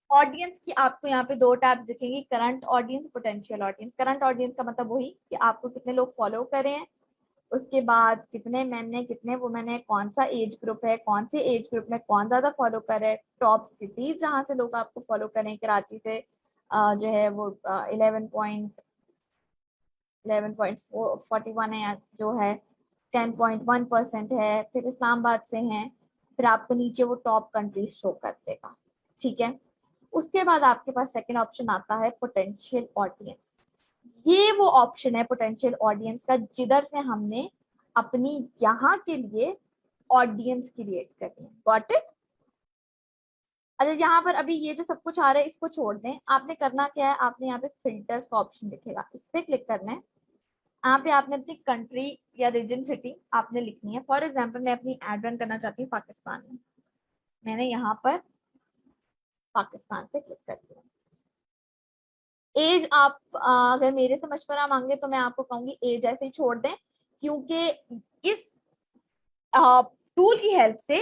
ऑडियंस की आपको यहाँ पे दो टैब दिखेंगी, current audience, potential audience. Current audience का मतलब वही कि आपको कितने लोग फॉलो करें हैं, उसके बाद कितने मैन है कितने वुमेन है, कौन सा एज ग्रुप है, कौन से एज ग्रुप में कौन ज्यादा फॉलो कर रहे हैं, टॉप सिटीज जहां से लोग आपको फॉलो करें। कराची से जो है वो 11.41 है, जो है 10.1% है। फिर इस्लामाबाद से हैं। फिर आपको नीचे वो टॉप कंट्रीज शो कर देगा, ठीक है। उसके बाद आपके पास सेकंड ऑप्शन आता है पोटेंशियल ऑडियंस। ये वो ऑप्शन है पोटेंशियल ऑडियंस का जिधर से हमने अपनी यहाँ के लिए ऑडियंस क्रिएट करनी है। Got it. अच्छा, यहाँ पर अभी ये जो सब कुछ आ रहा है इसको छोड़ दें, आपने करना क्या है, आपने यहाँ पे फिल्टर्स का ऑप्शन दिखेगा, इस पे क्लिक करना है। यहाँ पे आपने अपनी कंट्री या रीजन सिटी आपने लिखनी है। फॉर एग्जाम्पल मैं अपनी एड रन करना चाहती हूँ पाकिस्तान में, मैंने यहाँ पर पाकिस्तान पे क्लिक कर दिया। एज आप अगर मेरे से मशवरा मांगे तो मैं आपको कहूंगी एज ऐसे ही छोड़ दें, क्योंकि इस टूल की हेल्प से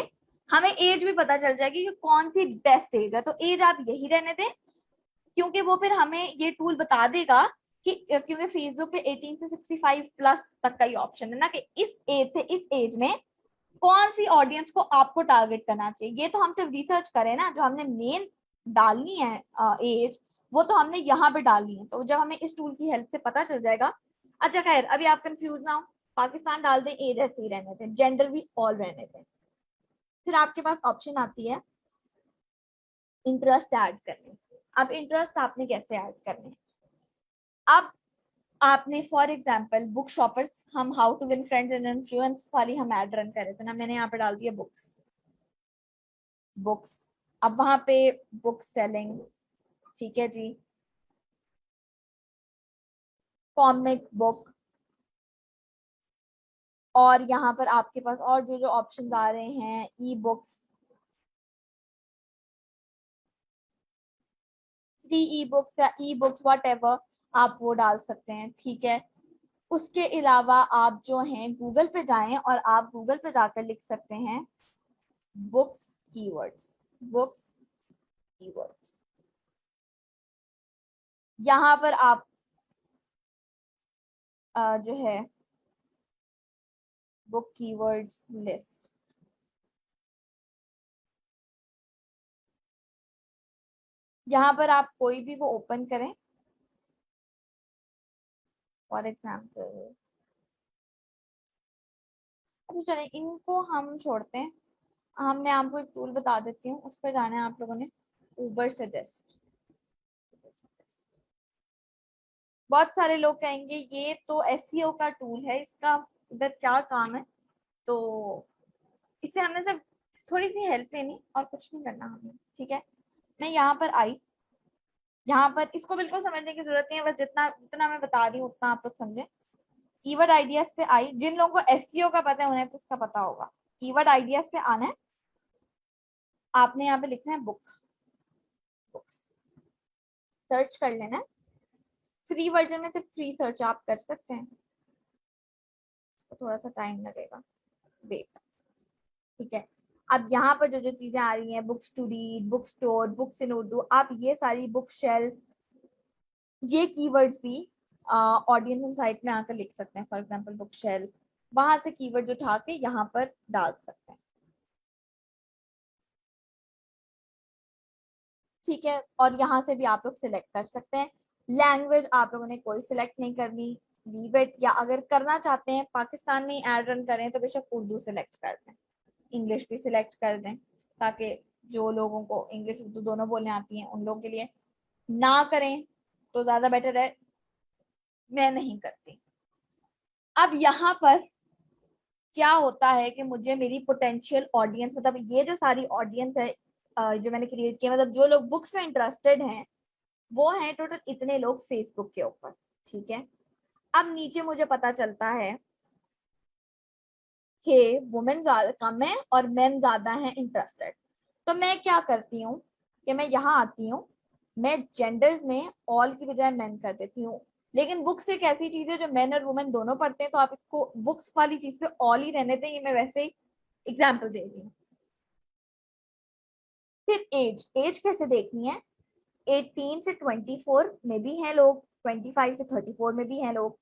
हमें एज भी पता चल जाएगी कि कौन सी बेस्ट एज है, तो एज आप यही रहने दें, क्योंकि वो फिर हमें ये टूल बता देगा कि क्योंकि फेसबुक पे 18 से 65 प्लस तक का ही ऑप्शन है ना, कि इस एज से इस एज में कौन सी ऑडियंस को आपको टारगेट करना चाहिए। ये तो हम सिर्फ रिसर्च करें ना, जो हमने मेन डालनी है एज, वो तो हमने यहाँ पे डालनी है, तो जब हमें इस टूल की हेल्प से पता चल जाएगा। अच्छा खैर, अभी आप कंफ्यूज ना हो, पाकिस्तान डाल दें, एज ऐसे ही रहने दें, जेंडर भी ऑल रहने दें। फिर आपके पास ऑप्शन आती है इंटरेस्ट ऐड करने। अब इंटरेस्ट आपने कैसे ऐड करने, अब आपने फॉर एग्जाम्पल बुक शॉपर्स, हम how to win friends and influence वाली हम ऐड रन करे थे ना, मैंने यहाँ पे डाल दिया बुक्स। बुक्स, अब वहां पे बुक सेलिंग, ठीक है जी, कॉमिक बुक, और यहाँ पर आपके पास और जो जो ऑप्शंस आ रहे हैं, e books, free e books या ई बुक्स वट एवर, आप वो डाल सकते हैं, ठीक है। उसके अलावा आप जो हैं गूगल पे जाएं और आप गूगल पे जाकर लिख सकते हैं बुक्स कीवर्ड्स, बुक्स कीवर्ड्स। यहाँ पर आप जो है बुक कीवर्ड्स लिस्ट, यहाँ पर आप कोई भी वो ओपन करें। फॉर एग्जाम्पल अभी चले इनको हम छोड़ते हैं, हम मैं आपको एक टूल बता देती हूँ, उस पर जाना है आप लोगों ने, उबर सजेस्ट। बहुत सारे लोग कहेंगे ये तो एसईओ का टूल है, इसका इधर क्या काम है, तो इससे हमने सिर्फ थोड़ी सी हेल्प लेनी और कुछ नहीं करना हमें, ठीक है। मैं यहाँ पर आई, यहाँ पर इसको बिल्कुल समझने की जरूरत नहीं है, बस जितना जितना मैं बता रही हूँ उतना आप लोग समझे। कीवर्ड आइडियाज पे आई, जिन लोगों को एसईओ का पता है उन्हें तो उसका पता होगा। कीवर्ड आइडियाज पे आना है, आपने यहाँ पे लिखना है बुक, बुक्स सर्च कर लेना है। फ्री वर्जन में सिर्फ 3 सर्च आप कर सकते हैं, तो थोड़ा सा टाइम लगेगा, वेट। ठीक है, अब यहाँ पर जो जो चीजें आ रही हैं, books to read, book store, books in Urdu, आप ये सारी बुक शेल्फ, ये कीवर्ड्स भी ऑडियंस इनसाइट में आकर लिख सकते हैं। फॉर एग्जांपल बुक शेल्फ, वहां से कीवर्ड उठा के यहाँ पर डाल सकते हैं। ठीक है, और यहाँ से भी आप लोग सिलेक्ट कर सकते हैं। लैंग्वेज आप लोगों ने कोई सिलेक्ट नहीं करनी, लीव इट, या अगर करना चाहते हैं पाकिस्तान में ऐड रन करें तो बेशक उर्दू सिलेक्ट कर दें, इंग्लिश भी सिलेक्ट कर दें, ताकि जो लोगों को इंग्लिश उर्दू दोनों बोलने आती हैं उन लोगों के लिए। ना करें तो ज्यादा बेटर है, मैं नहीं करती। अब यहाँ पर क्या होता है कि मुझे मेरी पोटेंशियल ऑडियंस, मतलब ये जो सारी ऑडियंस है जो मैंने क्रिएट किया, मतलब जो लोग बुक्स में इंटरेस्टेड हैं, वो हैं टोटल इतने लोग फेसबुक के ऊपर। ठीक है, अब नीचे मुझे पता चलता है कि वुमेन ज्यादा कम है और मेन ज्यादा हैं इंटरेस्टेड। तो मैं क्या करती हूँ कि मैं यहाँ आती हूँ, मैं जेंडर्स में ऑल की बजाय मेन कर देती हूँ। लेकिन बुक्स एक ऐसी चीज है जो मेन और वुमेन दोनों पढ़ते हैं, तो आप इसको बुक्स वाली चीज पे ऑल ही रहने दें, ये मैं वैसे ही एग्जाम्पल दे रही हूँ। फिर एज, एज कैसे देखनी है? 18 से 24 में भी हैं लोग, 25 से 34 में भी हैं लोग,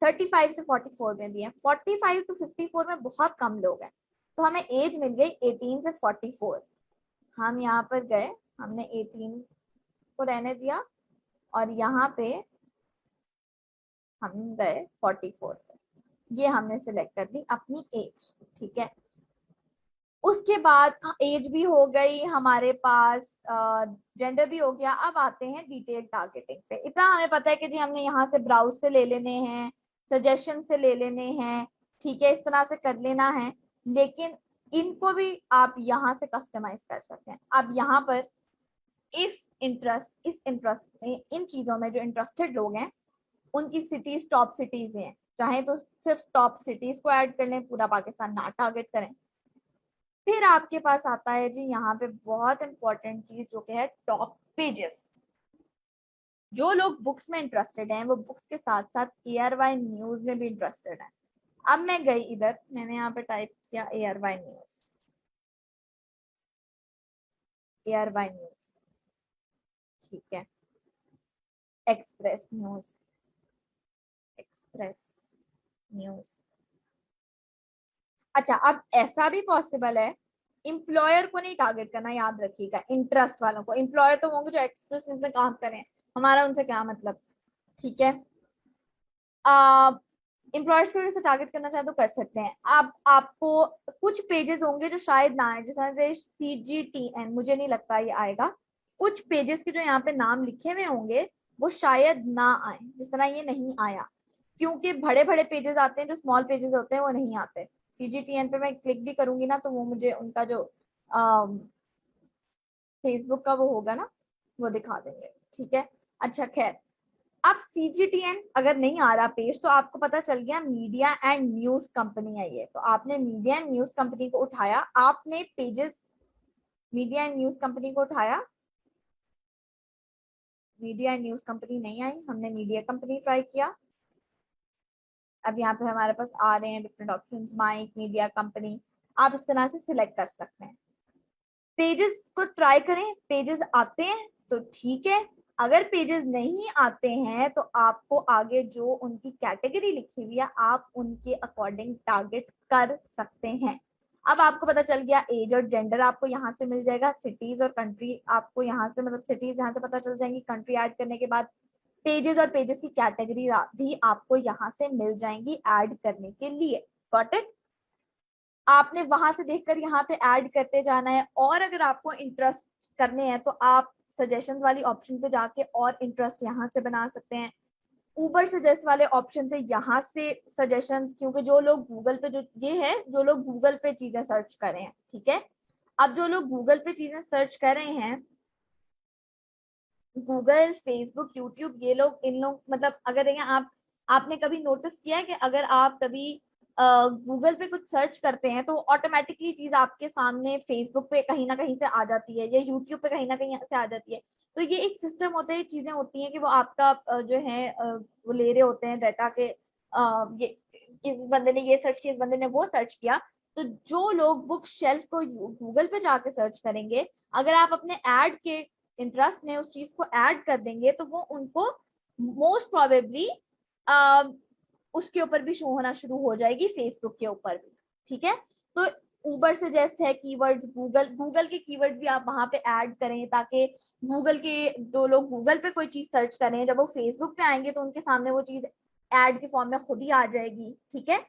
35 से 44 में भी है, 45 टू 54 में बहुत कम लोग हैं। तो हमें एज मिल गई 18 से 44। हम यहाँ पर गए, हमने 18 को रहने दिया, और यहाँ पे हम गए 44 पे, ये हमने सिलेक्ट कर दी अपनी एज। ठीक है, उसके बाद एज भी हो गई हमारे पास, जेंडर भी हो गया। अब आते हैं डिटेल टारगेटिंग पे। इतना हमें पता है कि जी हमने यहाँ से ब्राउज से ले लेने हैं, सजेशन से ले लेने हैं, ठीक है, इस तरह से कर लेना है। लेकिन इनको भी आप यहाँ से कस्टमाइज कर सकते हैं। अब यहाँ पर इस इंटरेस्ट में, इन चीजों में जो इंटरेस्टेड लोग हैं उनकी सिटीज टॉप सिटीज हैं, चाहे तो सिर्फ टॉप सिटीज को ऐड कर लें, पूरा पाकिस्तान ना टारगेट करें। फिर आपके पास आता है जी यहाँ पे बहुत इंपॉर्टेंट चीज जो कि है टॉप पेजेस। जो लोग बुक्स में इंटरेस्टेड हैं वो बुक्स के साथ साथ ARY न्यूज में भी इंटरेस्टेड हैं। अब मैं गई इधर, मैंने यहाँ पे टाइप किया ARY न्यूज, ARY न्यूज, ठीक है, एक्सप्रेस न्यूज, एक्सप्रेस न्यूज। अच्छा, अब ऐसा भी पॉसिबल है, एम्प्लॉयर को नहीं टारगेट करना, याद रखिएगा, इंटरेस्ट वालों को। एम्प्लॉयर तो होंगे जो एक्सप्रेस न्यूज में काम करें, हमारा उनसे क्या मतलब। ठीक है, एम्प्लॉयर्स की वजह से टारगेट करना चाहे तो कर सकते हैं। आप आपको कुछ पेजेस होंगे जो शायद ना आए, जैसे CGTN, मुझे नहीं लगता ये आएगा। कुछ पेजेस के जो यहाँ पे नाम लिखे हुए होंगे वो शायद ना आए, जिस तरह ये नहीं आया, क्योंकि बड़े बड़े पेजेस आते हैं, जो स्मॉल पेजेस होते हैं वो नहीं आते। CGTN पे मैं क्लिक भी करूंगी ना तो वो मुझे उनका जो फेसबुक का वो होगा ना, वो दिखा देंगे। ठीक है, अच्छा खैर, अब CGTN अगर नहीं आ रहा पेज, तो आपको पता चल गया मीडिया एंड न्यूज कंपनी है ये, तो आपने मीडिया एंड न्यूज कंपनी को उठाया, आपने pages media and news company को उठाया, मीडिया एंड न्यूज कंपनी नहीं आई, हमने मीडिया कंपनी ट्राई किया। अब यहाँ पे हमारे पास आ रहे हैं different option, mic, media company, आप इस तरह से सिलेक्ट कर सकते हैं। पेजेस को ट्राई करें, पेजेस आते हैं तो ठीक है, अगर पेजेस नहीं आते हैं तो आपको आगे जो उनकी कैटेगरी लिखी हुई है आप उनके अकॉर्डिंग टारगेट कर सकते हैं। अब आपको पता चल गया, एज और जेंडर आपको यहाँ से मिल जाएगा, सिटीज और कंट्री आपको यहाँ से, मतलब सिटीज यहाँ से पता चल जाएंगी, कंट्री ऐड करने के बाद पेजेस और पेजेस की कैटेगरी भी आपको यहाँ से मिल जाएंगी ऐड करने के लिए। Got it? आपने वहां से देखकर यहाँ पे ऐड करते जाना है, और अगर आपको इंटरेस्ट करने हैं तो आप सजेशन वाली ऑप्शन पे जाके और इंटरेस्ट यहाँ से बना सकते हैं। ऊबर सजेस्ट वाले ऑप्शन पे यहाँ से सजेशन, क्योंकि जो लोग गूगल पे, जो ये है जो लोग गूगल पे चीजें सर्च कर रहे हैं, ठीक है, अब जो लोग गूगल पे चीजें सर्च कर रहे हैं, गूगल, फेसबुक, यूट्यूब, ये लोग, इन लोग, मतलब अगर आप आपने कभी नोटिस किया है कि अगर आप कभी गूगल पे कुछ सर्च करते हैं तो ऑटोमेटिकली चीज आपके सामने फेसबुक पे कहीं ना कहीं से आ जाती है या यूट्यूब पे कहीं ना कहीं से आ जाती है। तो ये एक सिस्टम होता है, चीजें होती हैं कि वो आपका जो है वो ले रहे होते हैं डाटा के, ये इस बंदे ने ये सर्च किया, इस बंदे ने वो सर्च किया। तो जो लोग बुक शेल्फ को गूगल पे जाके सर्च करेंगे, अगर आप अपने ऐड के इंटरेस्ट में उस चीज को ऐड कर देंगे तो वो उनको मोस्ट प्रोबेबली उसके ऊपर भी शो होना शुरू हो जाएगी, फेसबुक के ऊपर भी। ठीक है, तो उबर सजेस्ट है कीवर्ड्स, गूगल गूगल के कीवर्ड्स भी आप वहां पे ऐड करें, ताकि गूगल के जो लोग गूगल पे कोई चीज सर्च करें, जब वो फेसबुक पे आएंगे तो उनके सामने वो चीज एड के फॉर्म में खुद ही आ जाएगी। ठीक है,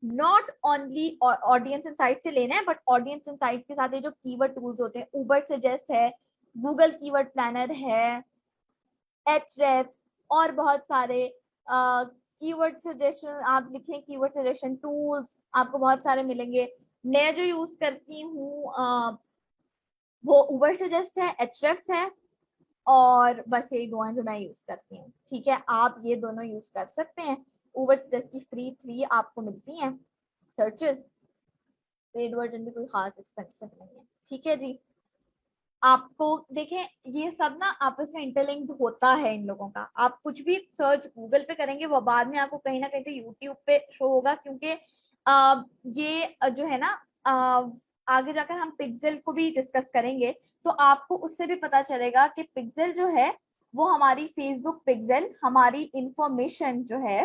नॉट ओनली ऑडियंस इनसाइट से लेना है, बट ऑडियंस इनसाइट के साथ ये जो कीवर्ड टूल्स होते हैं, उबर सजेस्ट है, गूगल कीवर्ड प्लानर है, एचरेफ्स, और बहुत सारे कीवर्ड सजेशन, आप लिखें कीवर्ड सजेशन टूल्स, आपको बहुत सारे मिलेंगे। मैं जो यूज करती हूँ वो उबर सजेस्ट है, एचरेफ्स है, और बस यही दो हैं जो मैं यूज करती हूँ। ठीक है, आप ये दोनों यूज कर सकते हैं। उबर सजेस्ट की फ्री 3 आपको मिलती हैं सर्चेस, पेड वर्जन भी कोई खास एक्सपेंसिव नहीं है। ठीक है जी, आपको देखें ये सब ना आपस में इंटरलिंक्ड होता है इन लोगों का। आप कुछ भी सर्च गूगल पे करेंगे वो बाद में आपको कहीं ना कहीं तो यूट्यूब पे शो होगा, क्योंकि ये जो है ना, आगे जाकर हम पिक्सेल को भी डिस्कस करेंगे, तो आपको उससे भी पता चलेगा कि पिक्सेल जो है वो हमारी फेसबुक पिक्सेल हमारी इंफॉर्मेशन जो है,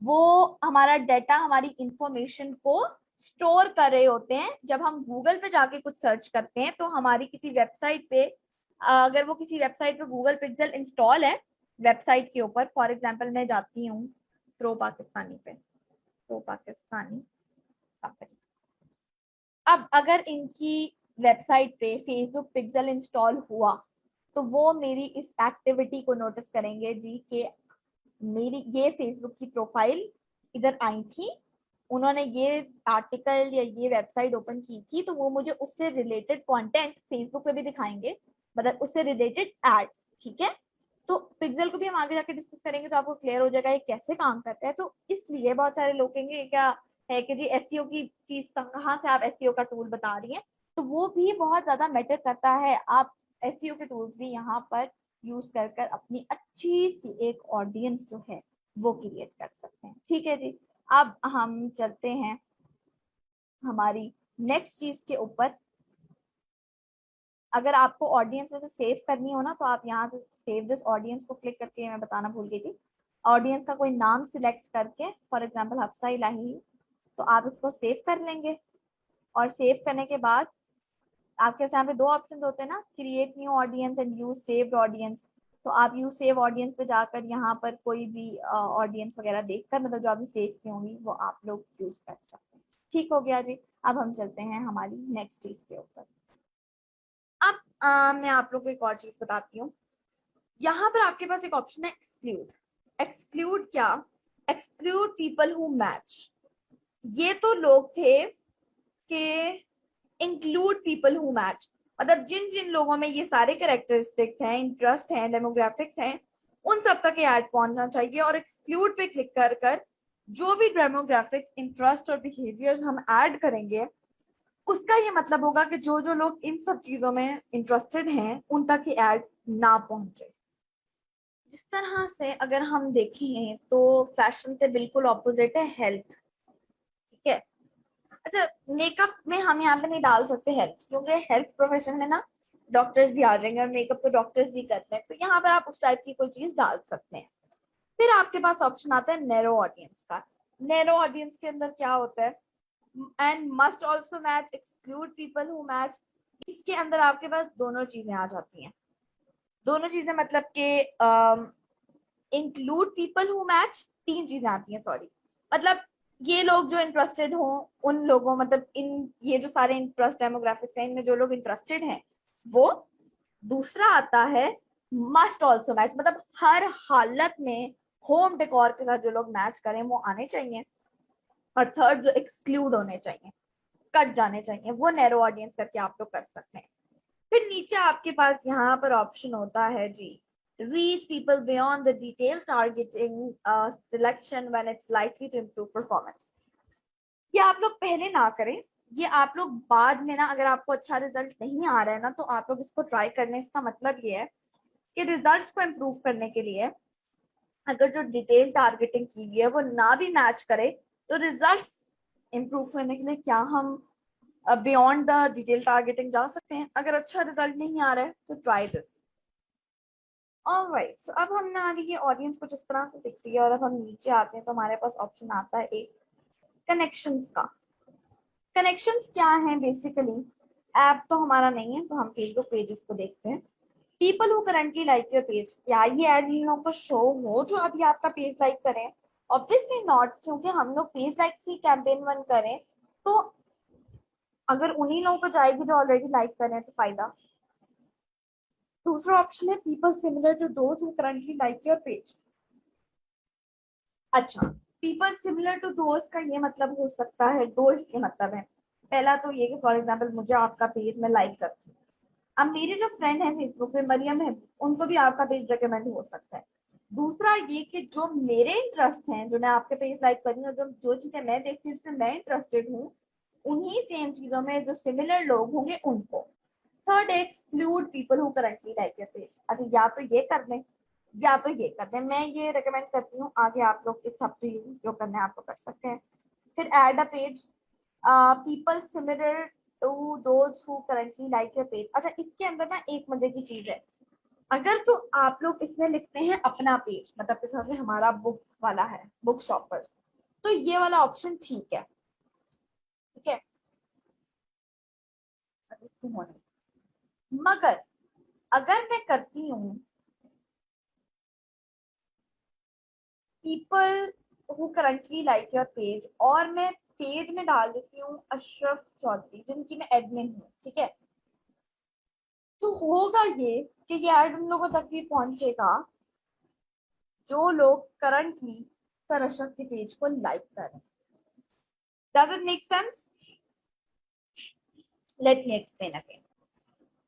वो हमारा डाटा, हमारी इंफॉर्मेशन को स्टोर कर रहे होते हैं। जब हम गूगल पे जाके कुछ सर्च करते हैं तो हमारी किसी वेबसाइट पे, अगर वो किसी वेबसाइट पे गूगल पिक्सेल इंस्टॉल है वेबसाइट के ऊपर, फॉर एग्जांपल मैं जाती हूँ प्रो पाकिस्तानी पे, प्रो पाकिस्तानी कंपनी, अब अगर इनकी वेबसाइट पे फेसबुक पिक्सेल इंस्टॉल हुआ तो वो मेरी इस एक्टिविटी को नोटिस करेंगे जी, कि मेरी ये फेसबुक की प्रोफाइल इधर आई थी, उन्होंने ये आर्टिकल या ये वेबसाइट ओपन की थी, तो वो मुझे उससे रिलेटेड कंटेंट फेसबुक पे भी दिखाएंगे, मतलब उससे रिलेटेड एड्स। ठीक है, तो पिक्सेल को भी हम आगे जाके डिस्कस करेंगे तो आपको क्लियर हो जाएगा ये कैसे काम करता है। तो इसलिए बहुत सारे लोग कहेंगे क्या है कि जी एसईओ की चीज कहाँ से आप एसईओ का टूल बता रही हैं, तो वो भी बहुत ज्यादा मैटर करता है। आप एसईओ के टूल्स भी यहाँ पर यूज कर कर अपनी अच्छी सी एक ऑडियंस जो है वो क्रिएट कर सकते हैं। ठीक है जी, अब हम चलते हैं हमारी नेक्स्ट चीज के ऊपर। अगर आपको ऑडियंस वैसे सेव करनी हो ना, तो आप यहाँ से सेव दिस ऑडियंस को क्लिक करके, मैं बताना भूल गई थी, ऑडियंस का कोई नाम सिलेक्ट करके, फॉर एग्जाम्पल हफ्सा इलाही, तो आप इसको सेव कर लेंगे। और सेव करने के बाद आपके यहाँ पे दो ऑप्शन होते हैं ना, create new audience and use saved audience. तो आप यूज सेव ऑडियंस पे जाकर यहाँ पर कोई भी ऑडियंस वगैरह देखकर, मतलब जो आपने सेव की होंगी वो आप लोग यूज कर सकते हैं। ठीक हो गया जी, अब हम चलते हैं हमारी नेक्स्ट चीज के ऊपर। अब मैं आप लोग को एक और चीज बताती हूँ। यहाँ पर आपके पास एक ऑप्शन है एक्सक्लूड। एक्सक्लूड क्या? Exclude people who match. ये तो लोग थे कि इंक्लूड पीपल हु मैच, मतलब जिन जिन लोगों में ये सारे कैरेक्टरिस्टिक्स हैं, इंटरेस्ट हैं, डेमोग्राफिक्स हैं, उन सब तक ये ऐड पहुंचना चाहिए। और एक्सक्लूड पे क्लिक कर कर जो भी डेमोग्राफिक्स, इंटरेस्ट और बिहेवियर्स हम ऐड करेंगे, उसका ये मतलब होगा कि जो जो लोग इन सब चीजों में इंटरेस्टेड हैं उन तक ये ऐड ना पहुंचे। जिस तरह से अगर हम देखें तो फैशन से बिल्कुल ऑपोजिट है हेल्थ। ठीक है, अच्छा मेकअप में हम यहाँ पे नहीं डाल सकते हेल्थ, क्योंकि हेल्थ प्रोफेशन में ना डॉक्टर्स भी आ जाएंगे और मेकअप तो डॉक्टर्स भी करते हैं, तो यहाँ पर आप उस टाइप की कोई चीज डाल सकते हैं। फिर आपके पास ऑप्शन आता है नैरो ऑडियंस का। नैरो ऑडियंस के अंदर क्या होता है? And must also match, exclude people who match. इसके अंदर आपके पास दोनों चीजें आ जाती हैं। दोनों चीजें मतलब कि इंक्लूड पीपल हु मैच, तीन चीजें आती हैं, सॉरी, मतलब ये लोग जो इंटरेस्टेड हो उन लोगों, मतलब इन ये जो सारे इंटरेस्ट डेमोग्राफिक्स हैं इनमें जो लोग इंटरेस्टेड हैं वो। दूसरा आता है मस्ट ऑल्सो मैच, मतलब हर हालत में होम डेकोर के साथ जो लोग मैच करें वो आने चाहिए। और थर्ड जो एक्सक्लूड होने चाहिए, कट जाने चाहिए, वो नैरो ऑडियंस करके आप लोग कर सकते हैं। फिर नीचे आपके पास यहाँ पर ऑप्शन होता है जी reach people beyond the detailed targeting selection when it's likely to improve performance. ये आप लोग पहले ना करें, ये आप लोग बाद में ना, अगर आपको अच्छा रिजल्ट नहीं आ रहा है ना, तो आप लोग इसको ट्राई करने, इसका मतलब ये है कि रिजल्ट्स को इम्प्रूव करने के लिए अगर जो डिटेल टारगेटिंग की गई है वो ना भी मैच करे, तो रिजल्ट्स इम्प्रूव करने के लिए क्या हम बियॉन्ड द डिटेल टारगेटिंग जा सकते हैं? अगर अच्छा रिजल्ट नहीं आ रहा है तो ट्राई दिस। ऑलराइट, सो अब हमने आगे ये ऑडियंस कुछ इस तरह से दिखती है, और अब हम नीचे आते हैं तो हमारे पास ऑप्शन आता है एक कनेक्शंस का। कनेक्शंस क्या है? बेसिकली ऐप तो हमारा नहीं है, तो हम फेसबुक पेजेस को देखते हैं। People who currently like your page, क्या ये ऐड इन लोगों को शो हो जो अभी आपका पेज लाइक करें? ऑब्वियसली नॉट, क्योंकि हम लोग पेज लाइक से कैंपेन रन करें, तो अगर उन्हीं लोगों को जाएगी जो ऑलरेडी लाइक कर रहे हैं तो फायदा। दूसरा ऑप्शन है people similar to those who currently like your page. अच्छा, पीपल सिमिलर टू दोज का ये मतलब हो सकता है, दो इसके मतलब है। पहला तो ये कि फॉर एग्जांपल मुझे आपका पेज में लाइक करती हूँ, अब मेरे जो फ्रेंड है फेसबुक पे मरियम है, उनको भी आपका पेज रिकमेंड हो सकता है। दूसरा ये कि जो मेरे इंटरेस्ट हैं, जो मैं आपके पेज लाइक कर रही हूँ, जो चीजें मैं देखती हूँ उसमें मैं इंटरेस्टेड हूँ, उन्हीं सेम चीजों में जो सिमिलर लोग होंगे उनको। Third, exclude people who currently like your page. अच्छा, या तो ये कर दें या तो ये कर दें, मैं ये रिकमेंड करती हूँ। आगे आप लोग इस हफ्ते जो करना है आप लोग कर सकते हैं। फिर add a page people similar to those who currently like your page. अच्छा, इसके अंदर ना एक मजे की चीज है, अगर तो आप लोग इसमें लिखते हैं अपना पेज, मतलब जैसे कि हमारा बुक वाला है, बुक शॉपर्स, तो ये वाला ऑप्शन ठीक है, ठीक है। मगर अगर मैं करती हूँ people who currently like your page, और मैं पेज में डाल देती हूँ अशरफ चौधरी जिनकी मैं एडमिन हूँ, ठीक है, तो होगा ये कि ये ऐड उन लोगों तक भी पहुंचेगा जो लोग करंटली सर अशरफ के पेज को लाइक कर रहे हैं। Does it make sense? Let me explain again.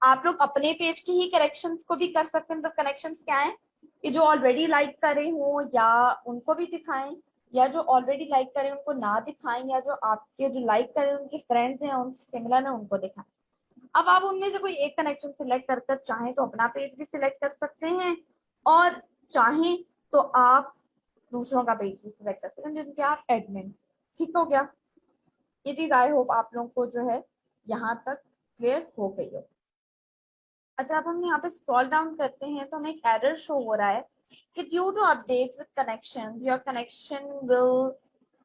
आप लोग अपने पेज की ही करेक्शंस को भी कर सकते हैं। तो कनेक्शंस क्या है कि जो ऑलरेडी लाइक करे हो या उनको भी दिखाएं, या जो ऑलरेडी लाइक करें उनको ना दिखाएं, या जो आपके जो लाइक करें उनके फ्रेंड्स हैं उनसे सिमिलर है उनको दिखाएं। अब आप उनमें से कोई एक कनेक्शन सिलेक्ट कर चाहें तो अपना पेज भी सिलेक्ट कर सकते हैं, और चाहें तो आप दूसरों का पेज भी सिलेक्ट कर सकते हैं जिनके आप एडमिन। ठीक हो गया? ये चीज आई होप आप लोगों को जो है यहाँ तक क्लियर हो गई हो। अच्छा, अब हम यहाँ पे स्क्रॉल डाउन करते हैं तो हमें एक एरर शो हो रहा है कि due to updates with connection your connection will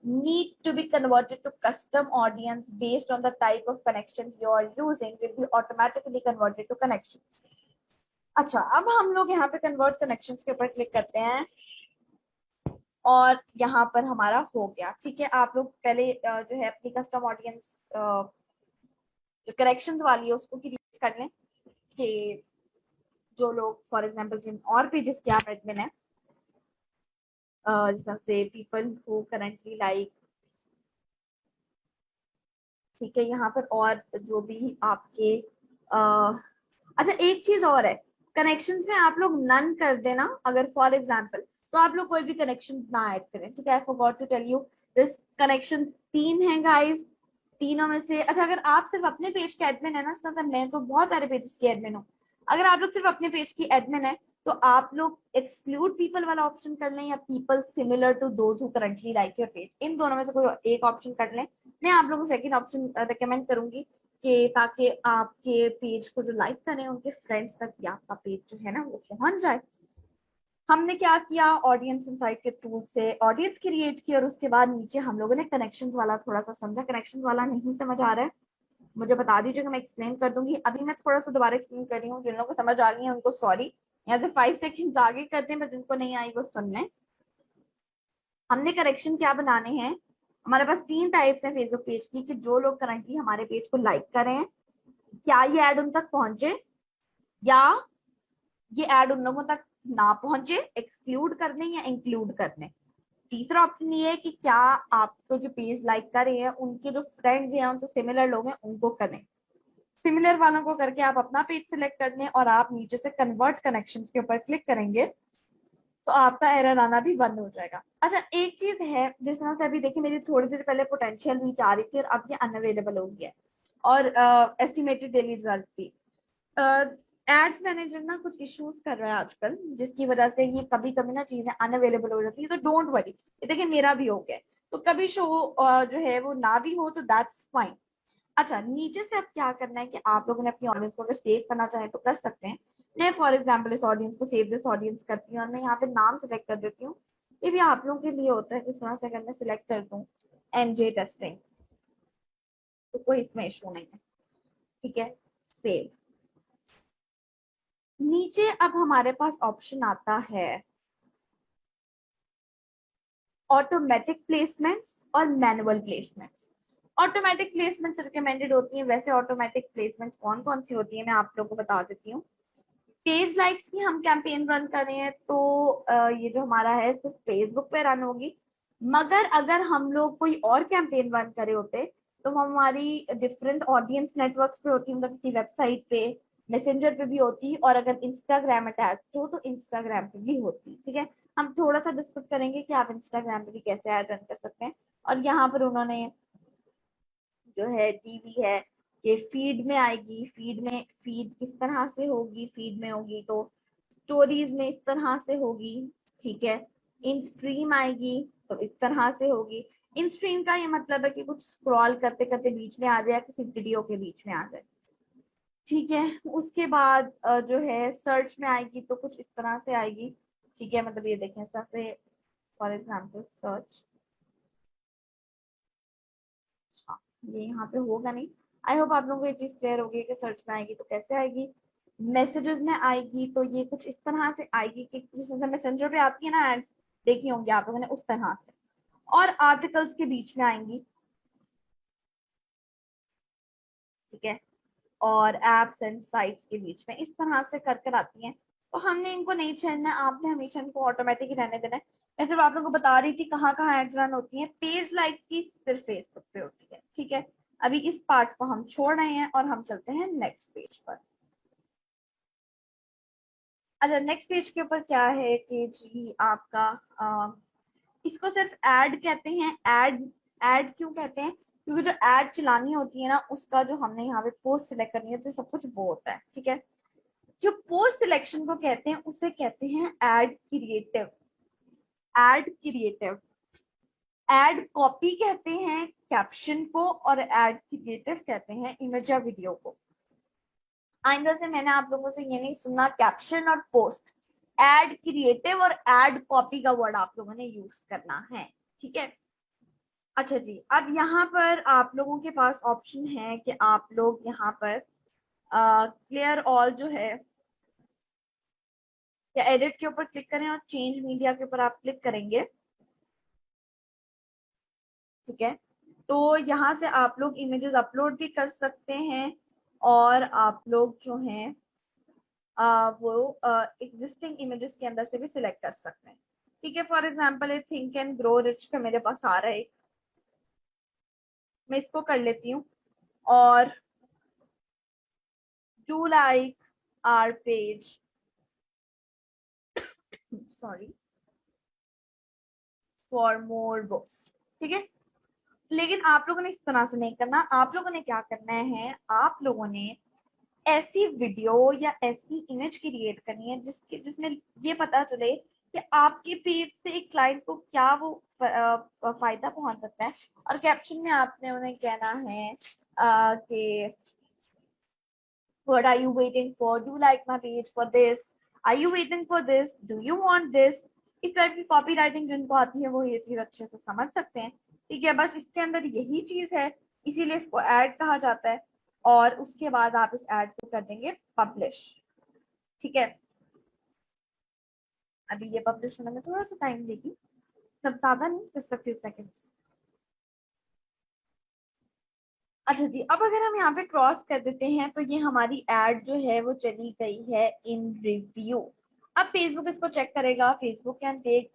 need to be converted to custom audience based on the type of connection you are using will be automatically converted to connection। अच्छा, अब हम लोग यहाँ पे convert connections के ऊपर क्लिक करते हैं और यहाँ पर हमारा हो गया। ठीक है, आप लोग पहले जो है अपनी कस्टम ऑडियंस जो करेक्शंस वाली है उसको क्रिएट कर लें कि जो लोग फॉर एग्जांपल जिन और पेजेस के आप एडमिन है, जैसे पीपल हु करंटली लाइक, ठीक है, यहाँ पर और जो भी आपके अच्छा एक चीज और है, कनेक्शंस में आप लोग नन कर देना अगर फॉर एग्जांपल, तो आप लोग कोई भी कनेक्शन ना ऐड करें। ठीक है, I forgot to tell you this, connection 3 हैं गाइस, तीनों में से अच्छा अगर आप सिर्फ अपने पेज के एडमिन है ना, मतलब मैं तो बहुत सारे पेजेस की एडमिन हूँ, अगर आप लोग सिर्फ अपने पेज की एडमिन है तो आप लोग एक्सक्लूड पीपल वाला ऑप्शन कर लें या people similar to those who currently like your page, इन दोनों में से कोई एक ऑप्शन कर लें। मैं आप लोगों को सेकंड ऑप्शन रिकमेंड करूंगी कि ताकि आपके पेज को जो लाइक करें उनके फ्रेंड्स तक भी आपका पेज जो है ना वो पहुंच जाए। हमने क्या किया, ऑडियंस इनसाइट के टूल से ऑडियंस क्रिएट की, और उसके बाद नीचे हम लोगों ने कनेक्शन वाला थोड़ा सा समझा। कनेक्शन वाला नहीं समझ आ रहा है मुझे बता दीजिएगा, मैं एक्सप्लेन कर दूंगी। अभी मैं थोड़ा सा दोबारा एक्सप्लेन कर रही हूँ, जिन लोगों को समझ आ गई है उनको सॉरी, यहाँ से 5 सेकंड आगे करते हैं, पर जिनको नहीं आई वो सुन लें। हमने करेक्शन क्या बनाने हैं, हमारे पास 3 टाइप्स है फेसबुक पेज की कि जो लोग करंटली हमारे पेज को लाइक कर रहे हैं क्या ये ऐड उन तक पहुंचे, या ये ऐड उन लोगों तक ना पहुंचे, एक्सक्लूड करने या इंक्लूड करने। तीसरा ऑप्शन ये है कि क्या आपको जो पेज लाइक कर रहे हैं उनके जो फ्रेंड्स हैं उनसे सिमिलर लोग हैं उनको करें। सिमिलर वालों को करके आप अपना पेज सिलेक्ट कर लें और आप नीचे से कन्वर्ट कनेक्शंस के ऊपर क्लिक करेंगे तो आपका एरर आना भी बंद हो जाएगा। अच्छा, एक चीज है, जिस तरह से अभी देखिए मेरी थोड़ी देर पहले पोटेंशियल रीच आ रही थी और अब ये अनअवेलेबल हो गया है, और एस्टिमेटेड डेली रिजल्ट भी। एड्स मैनेजर ना कुछ इश्यूज कर रहा है आजकल, जिसकी वजह से ये कभी कभी ना चीजें अनअवेलेबल हो जाती है। तो डोंट वरी, ये देखिए मेरा भी हो गया है। तो कभी शो जो है वो ना भी हो तो दैट्स फाइन। अच्छा, नीचे से अब क्या करना है कि आप लोगों ने अपनी ऑडियंस को अगर सेव करना चाहे तो कर सकते हैं। मैं फॉर एग्जाम्पल इस ऑडियंस को सेव दिस ऑडियंस करती हूँ और मैं यहाँ पे नाम सेलेक्ट कर देती हूँ। ये भी आप लोगों के लिए होता है, इस तरह से अगर मैं सिलेक्ट कर दूँ एनजे टेस्टिंग तो कोई इसमें इशू नहीं है। ठीक है, सेव। नीचे अब हमारे पास ऑप्शन आता है ऑटोमेटिक प्लेसमेंट्स और manual placements. Automatic placements recommended होती हैं। वैसे ऑटोमेटिक प्लेसमेंट्स कौन कौन सी होती है मैं आप लोगों को बता देती हूँ। पेज लाइक्स की हम कैंपेन रन कर रहे हैं तो ये जो हमारा है सिर्फ फेसबुक पे रन होगी। मगर अगर हम लोग कोई और कैंपेन रन करे होते तो वो हमारी डिफरेंट ऑडियंस नेटवर्क्स पे होती, मतलब किसी वेबसाइट पे, मैसेंजर पे भी होती, और अगर इंस्टाग्राम अटैच हो तो इंस्टाग्राम पे भी होती। ठीक है, हम थोड़ा सा डिस्कस करेंगे कि आप इंस्टाग्राम पे भी कैसे ऐड रन कर सकते हैं। और यहाँ पर उन्होंने जो है दी हुई है कि फीड में आएगी। फीड में, फीड किस तरह से होगी, फीड में होगी तो स्टोरीज में इस तरह से होगी। ठीक है, इन स्ट्रीम आएगी तो इस तरह से होगी। इन स्ट्रीम का ये मतलब है कि कुछ स्क्रॉल करते करते बीच में आ जाए, किसी वीडियो के बीच में आ जाए। ठीक है, उसके बाद जो है सर्च में आएगी तो कुछ इस तरह से आएगी। ठीक है, मतलब ये देखें सबसे, फॉर एग्जाम्पल सर्च, हाँ ये यहाँ पे होगा नहीं। आई होप आप लोगों को ये चीज क्लियर होगी कि सर्च में आएगी तो कैसे आएगी। मैसेजेस में आएगी तो ये कुछ इस तरह से आएगी कि जिस तरह मैसेंजर पे आती है ना एड्स, देखी होंगी आप लोगों ने, उस तरह से। और आर्टिकल्स के बीच में आएंगी। ठीक है, और एप्स एंड साइट्स के बीच में इस तरह से कर कर आती हैं। तो हमने इनको नहीं छेड़ना है, आपने हमेशा इनको ऑटोमेटिक ही रहने देना है। मैं सिर्फ आप लोगों को बता रही थी कहाँ कहाँ एड्स रन होती हैं। पेज लाइक्स की सिर्फ फेसबुक पे होती है। ठीक है, अभी इस पार्ट को हम छोड़ रहे हैं और हम चलते हैं नेक्स्ट पेज पर। अच्छा, नेक्स्ट पेज के ऊपर क्या है कि जी आपका इसको सिर्फ ऐड कहते हैं। ऐड, ऐड क्यों कहते हैं? क्योंकि जो ऐड चलानी होती है ना उसका जो हमने यहाँ पे पोस्ट सिलेक्ट करनी है तो सब कुछ वो होता है। ठीक है, जो पोस्ट सिलेक्शन को कहते हैं उसे कहते हैं add creative. Add creative, add copy कहते हैं कैप्शन को, और ऐड क्रिएटिव कहते हैं इमेज या वीडियो को। आइंदा से मैंने आप लोगों से ये नहीं सुनना कैप्शन और पोस्ट, ऐड क्रिएटिव और ऐड कॉपी का वर्ड आप लोगों ने यूज करना है। ठीक है, अच्छा जी, अब यहाँ पर आप लोगों के पास ऑप्शन है कि आप लोग यहाँ पर क्लियर ऑल जो है या एडिट के ऊपर क्लिक करें और चेंज मीडिया के ऊपर आप क्लिक करेंगे। ठीक है, तो यहाँ से आप लोग इमेजेस अपलोड भी कर सकते हैं और आप लोग जो हैं वो एग्जिस्टिंग इमेजेस के अंदर से भी सिलेक्ट कर सकते हैं। ठीक है, फॉर एग्जाम्पल ये थिंक एंड ग्रो रिच का मेरे पास आ रहा है, मैं इसको कर लेती हूँ। और do like our page, sorry, for more books. ठीक है, लेकिन आप लोगों ने इस तरह से नहीं करना। आप लोगों ने क्या करना है, आप लोगों ने ऐसी वीडियो या ऐसी इमेज क्रिएट करनी है जिसमें ये पता चले कि आपके पेज से एक क्लाइंट को क्या वो फायदा पहुंच सकता है। और कैप्शन में आपने उन्हें कहना है कि what are you waiting for, do you like my page for this, are you waiting for this, do you want this। इस टाइप की कॉपी राइटिंग जिनको आती है वो ये चीज अच्छे से समझ सकते हैं। ठीक है, बस इसके अंदर यही चीज है, इसीलिए इसको ऐड कहा जाता है। और उसके बाद आप इस ऐड को कर देंगे पब्लिश। ठीक है, अभी ये पब्लिश होने में थोड़ा सा टाइम लेगी, सब ज्यादा नहीं, जस्ट अ फ्यू सेकंड्स। अच्छा जी, अब अगर हम यहाँ पे क्रॉस कर देते हैं तो ये हमारी एड जो है वो चली गई है इन रिव्यू। अब फेसबुक इसको चेक करेगा। Facebook can take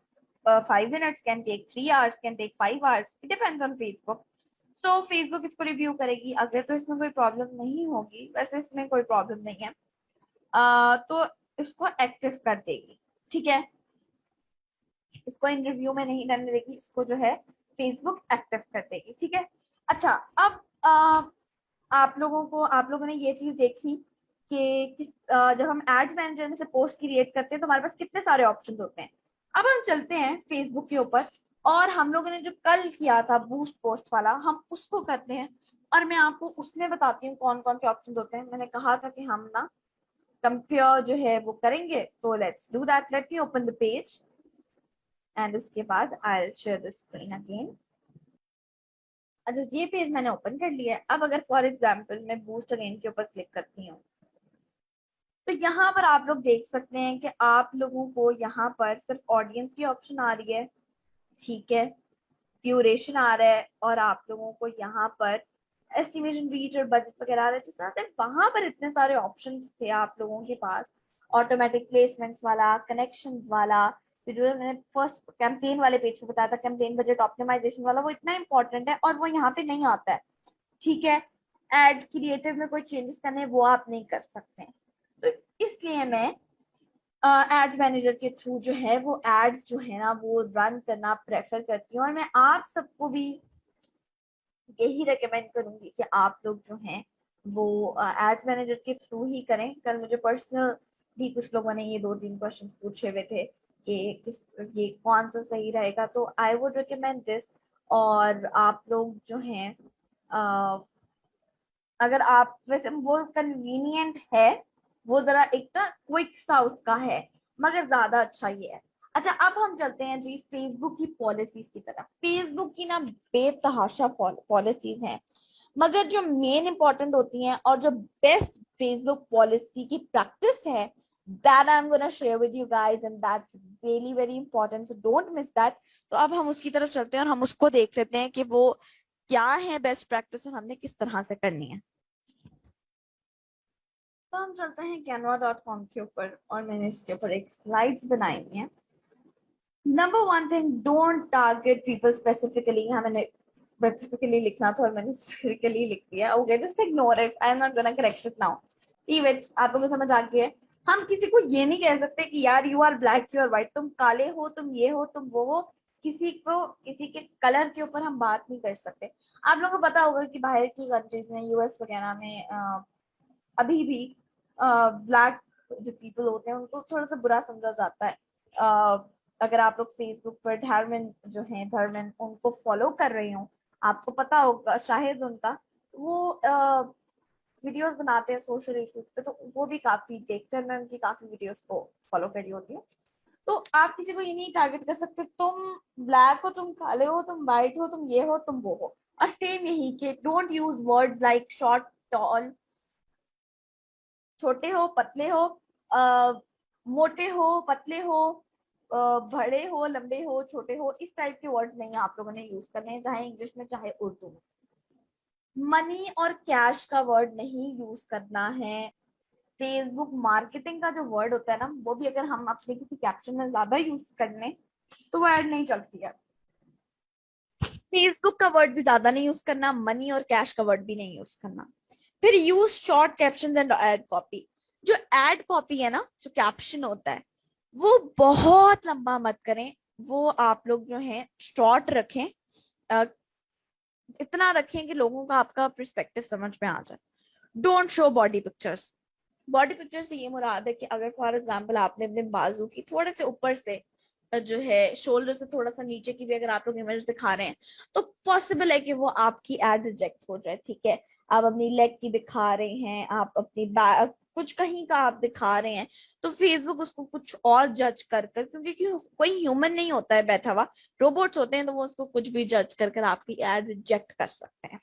5 minutes, can take 3 hours, can take 5 hours, it depends on Facebook. So Facebook इसको रिव्यू करेगी, अगर तो इसमें कोई प्रॉब्लम नहीं होगी, वैसे इसमें कोई प्रॉब्लम नहीं है, तो इसको एक्टिव कर देगी। ठीक है, इसको इन रिव्यू में नहीं रहने देगी, इसको जो है फेसबुक एक्टिव कर देगी। ठीक है, अच्छा अब आप लोगों ने ये चीज देखी कि जब हम एड्स मैनेजर में से पोस्ट क्रिएट करते हैं तो हमारे पास कितने सारे ऑप्शन होते हैं। अब हम चलते हैं फेसबुक के ऊपर और हम लोगों ने जो कल किया था बूस्ट पोस्ट वाला, हम उसको करते हैं और मैं आपको उसमें बताती हूँ कौन कौन से ऑप्शन होते हैं। मैंने कहा था कि हम ना कंपेयर जो है वो करेंगे, तो let's do that. Let me open the page and उसके बाद I will share the screen again. अच्छा, ये पेज मैंने ओपन कर लिया है। अब अगर फॉर एग्जांपल मैं बूस्ट अगेन के ऊपर क्लिक करती हूँ तो यहाँ पर आप लोग देख सकते हैं कि आप लोगों को यहाँ पर सिर्फ ऑडियंस की ऑप्शन आ रही है। ठीक है, ड्यूरेशन आ रहा है और आप लोगों को यहाँ पर एस्टिमेशन रीच और बजट वगैरह आ रहा है। जिस तरह से वहां पर इतने सारे ऑप्शंस थे आप लोगों के पास, ऑटोमेटिक प्लेसमेंट्स वाला, कनेक्शन वाला, फिर जो मैंने फर्स्ट कैंपेन वाले पेज पे बताया था कैंपेन बजट ऑप्टिमाइजेशन वाला, वो इतना इंपॉर्टेंट है और वो यहाँ पे नहीं आता है। ठीक है, एड क्रिएटिव में कोई चेंजेस करने वो आप नहीं कर सकते हैं। तो इसलिए मैं एड्स मैनेजर के थ्रू जो है वो एड्स जो है ना वो रन करना प्रेफर करती हूँ और मैं आप सबको भी यही रेकमेंड करूंगी कि आप लोग जो हैं वो एड्स मैनेजर के थ्रू ही करें। कल मुझे पर्सनल भी कुछ लोगों ने ये 2-3 क्वेश्चन पूछे हुए थे कि किस ये कौन सा सही रहेगा, तो आई वुड रिकमेंड दिस। और आप लोग जो हैं अगर आप वैसे वो कन्वीनियंट है, वो जरा एक ना क्विक सा उसका है, मगर ज्यादा अच्छा ये है। अच्छा, अब हम चलते हैं जी फेसबुक की पॉलिसीज की तरफ। फेसबुक की ना बेतहाशा पॉलिसीज हैं, मगर जो मेन इंपॉर्टेंट होती हैं और जो बेस्ट फेसबुक पॉलिसी की प्रैक्टिस है, that I'm gonna share with you guys and that's really very important, so don't miss that। तो अब हम उसकी तरफ चलते हैं और हम उसको देख लेते हैं कि वो क्या है बेस्ट प्रैक्टिस और हमने किस तरह से करनी है। तो हम चलते हैं canva.com के ऊपर और मैंने इसके ऊपर एक स्लाइड्स बनाई हुई है। Number one thing, don't target people specifically. हाँ, मैंने स्पेसिफिकली लिखना था और मैंने स्पेसिफिकली लिख दिया। Okay, just ignore it, I am not gonna correct it now. Leave it, आप लोगों को समझ आ गया है। हम किसी को ये नहीं कह सकते कि यार you are black, you are white, तुम काले हो, तुम ये हो, तुम वो हो। किसी को किसी के कलर के ऊपर हम बात नहीं कर सकते। आप लोगों को पता होगा कि बाहर की कंट्रीज में, यूएस वगैरह में अभी भी ब्लैक जो पीपल होते हैं उनको थोड़ा सा बुरा समझा जाता है। अगर आप लोग फेसबुक पर धर्मेंद्र जो है, धर्मेंद्र उनको फॉलो कर रही हो, आपको पता होगा शायद उनका, वो वीडियोस बनाते हैं सोशल इश्यूज पे, तो वो भी काफी देखते हैं, मैं उनकी काफी वीडियोस को फॉलो करी होती हूँ। तो आप किसी को ये नहीं टारगेट कर सकते तुम ब्लैक हो, तुम काले हो, तुम व्हाइट हो, तुम ये हो, तुम वो हो। और सेम यही कि don't use words like short, tall, छोटे हो, पतले हो, मोटे हो, पतले हो, बड़े हो, लंबे हो, छोटे हो, इस टाइप के वर्ड नहीं आप लोगों ने यूज करने हैं, चाहे इंग्लिश में चाहे उर्दू में। मनी और कैश का वर्ड नहीं यूज करना है। फेसबुक मार्केटिंग का जो वर्ड होता है ना, वो भी अगर हम अपने किसी कैप्शन में ज्यादा यूज कर लें तो वो ऐड नहीं चलती है। फेसबुक का वर्ड भी ज्यादा नहीं यूज करना, मनी और कैश का वर्ड भी नहीं यूज करना। फिर use short caption and ad copy. जो एड कॉपी है ना, जो कैप्शन होता है, वो बहुत लंबा मत करें। वो आप लोग जो है शॉर्ट रखें, अ, इतना रखें कि लोगों का आपका पर्सपेक्टिव समझ में आ जाए। Don't show body pictures. Body picture से ये मुराद है कि अगर फॉर एग्जाम्पल आपने अपने बाजू की थोड़े से ऊपर से जो है शोल्डर से थोड़ा सा नीचे की भी अगर आप लोग इमेज दिखा रहे हैं तो पॉसिबल है कि वो आपकी एड रिजेक्ट हो जाए। ठीक है, आप अपनी लेग की दिखा रहे हैं, आप अपनी बैक कुछ कहीं का आप दिखा रहे हैं, तो फेसबुक उसको कुछ और जज कर क्योंकि कोई ह्यूमन नहीं होता है बैठा हुआ, रोबोट्स होते हैं, तो वो उसको कुछ भी जज कर आपकी एड रिजेक्ट कर सकते हैं।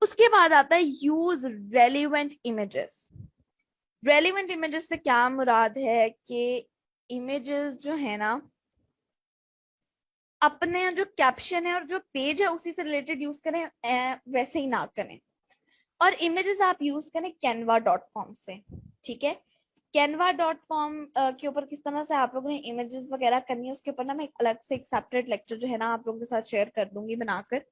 उसके बाद आता है use relevant images. Relevant images से क्या मुराद है कि इमेजेस जो है ना अपने जो कैप्शन है और जो पेज है उसी से रिलेटेड यूज करें, वैसे ही ना करें। और इमेजेस आप यूज करें canva.com से। ठीक है, canva.com के ऊपर किस तरह से आप लोगों ने इमेजेस वगैरह करनी है उसके ऊपर ना मैं एक अलग से एक सेपरेट लेक्चर जो है ना आप लोगों के साथ शेयर कर दूंगी बनाकर।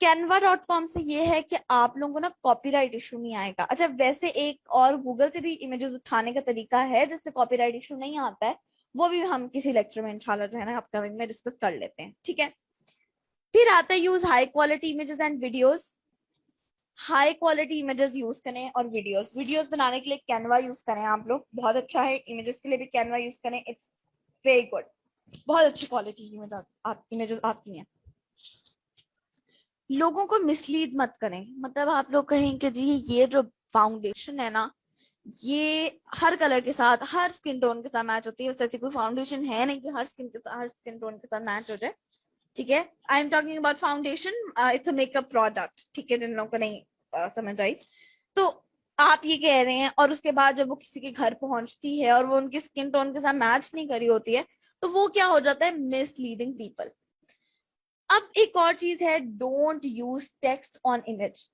canva.com से ये है कि आप लोगों को ना कॉपीराइट इशू नहीं आएगा। अच्छा, वैसे एक और गूगल से भी इमेजेस उठाने का तरीका है जिससे कॉपीराइट इशू नहीं आता है, वो भी हम किसी लेक्चर में इंशाल्लाह जो है ना अपकमिंग में डिस्कस कर लेते हैं, ठीक है। फिर आता है use high quality images and videos. High quality images use करें और वीडियोस वीडियोस बनाने के लिए कैनवा यूज करें आप लोग, बहुत अच्छा है। इमेजेस के लिए भी कैनवा यूज करें, इट्स वेरी गुड, बहुत अच्छी क्वालिटी की इमेजेस आती हैं। लोगों को मिसलीड मत करें, मतलब आप लोग कहें कि जी ये जो फाउंडेशन है ना, ये हर कलर के साथ, हर स्किन टोन के साथ मैच होती है। उस ऐसी कोई फाउंडेशन है नहीं कि हर स्किन टोन के साथ मैच हो जाए, ठीक है। I am talking about foundation, it's a makeup product, ठीक है, जिन लोगों को नहीं समझ आई। तो आप ये कह रहे हैं और उसके बाद जब वो किसी के घर पहुंचती है और वो उनकी स्किन टोन के साथ मैच नहीं करी होती है, तो वो क्या हो जाता है, मिसलीडिंग पीपल। अब एक और चीज है, don't use text on image.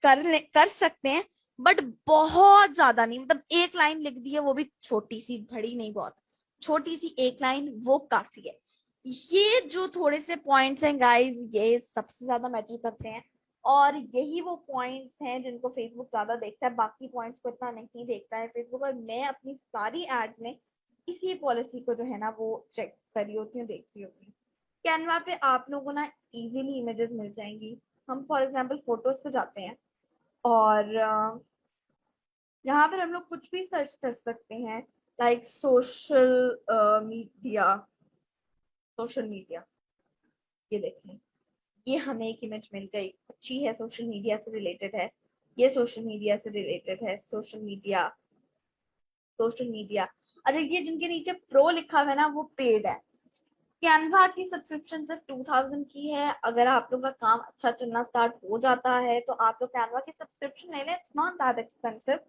कर सकते हैं बट बहुत ज्यादा नहीं, मतलब एक लाइन लिख दी है, वो भी छोटी सी, बड़ी नहीं, बहुत छोटी सी एक लाइन, वो काफी है। ये जो थोड़े से पॉइंट्स हैं गाइस, ये सबसे ज्यादा मैटर करते हैं, और यही वो पॉइंट्स हैं जिनको फेसबुक ज्यादा देखता है, बाकी पॉइंट्स को इतना नहीं देखता है फेसबुक। और मैं अपनी सारी एड्स में इसी पॉलिसी को जो है ना वो चेक करी होती हूँ, देखती होती हूँ। कैनवा पे आप लोगों को ना इजीली इमेजेस मिल जाएंगी। हम फॉर एग्जांपल फोटोज पे जाते हैं और यहाँ पर हम लोग कुछ भी सर्च कर सकते हैं, लाइक मीडिया सोशल मीडिया। ये देखें, ये हमें एक इमेज मिल गई, अच्छी है, सोशल मीडिया से रिलेटेड है। ये सोशल मीडिया से रिलेटेड है, सोशल मीडिया। अच्छा, ये जिनके नीचे प्रो लिखा हुआ है ना, वो पेड है। कैनवा की सब्सक्रिप्शन सिर्फ 2000 की है। अगर आप लोग का काम अच्छा चलना स्टार्ट हो जाता है तो आप लोग कैनवा की सब्सक्रिप्शन ले लें, इट्स नॉट दैट एक्सपेंसिव,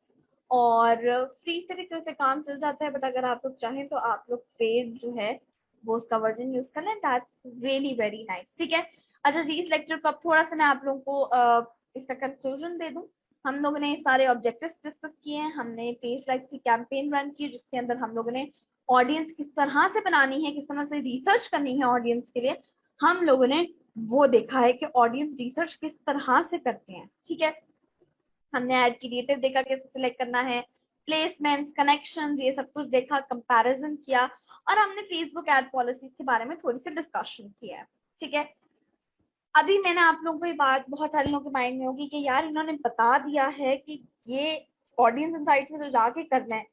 और फ्री से भी कैसे काम चल जाता है। बट अगर आप लोग चाहें तो आप लोग पेड जो है वो उसका वर्जन यूज कर लें, दैट्स रियली वेरी नाइस, ठीक है। अच्छा जी, इस लेक्चर को अब थोड़ा सा मैं आप लोगों को इसका कंक्लूजन दे दूं। हम लोगों ने सारे ऑब्जेक्टिव्स डिस्कस किए हैं, हमने पेज लाइक की कैंपेन रन की जिसके अंदर हम लोगों ने ऑडियंस किस तरह से बनानी है, किस तरह से रिसर्च करनी है ऑडियंस के लिए, हम लोगों ने वो देखा है कि ऑडियंस रिसर्च किस तरह से करते हैं, ठीक है। हमने एड क्रिएटिव देखा कैसे सिलेक्ट करना है, प्लेसमेंट्स, कनेक्शन, ये सब कुछ देखा, कंपैरिजन किया, और हमने फेसबुक एड पॉलिसीज के बारे में थोड़ी सी डिस्कशन किया है, ठीक है। अभी मैंने आप लोगों को ये बात बहुत सारे लोगों के माइंड में होगी कि यार इन्होंने बता दिया है कि ये ऑडियंस इनसाइट्स में तो जाके करना है,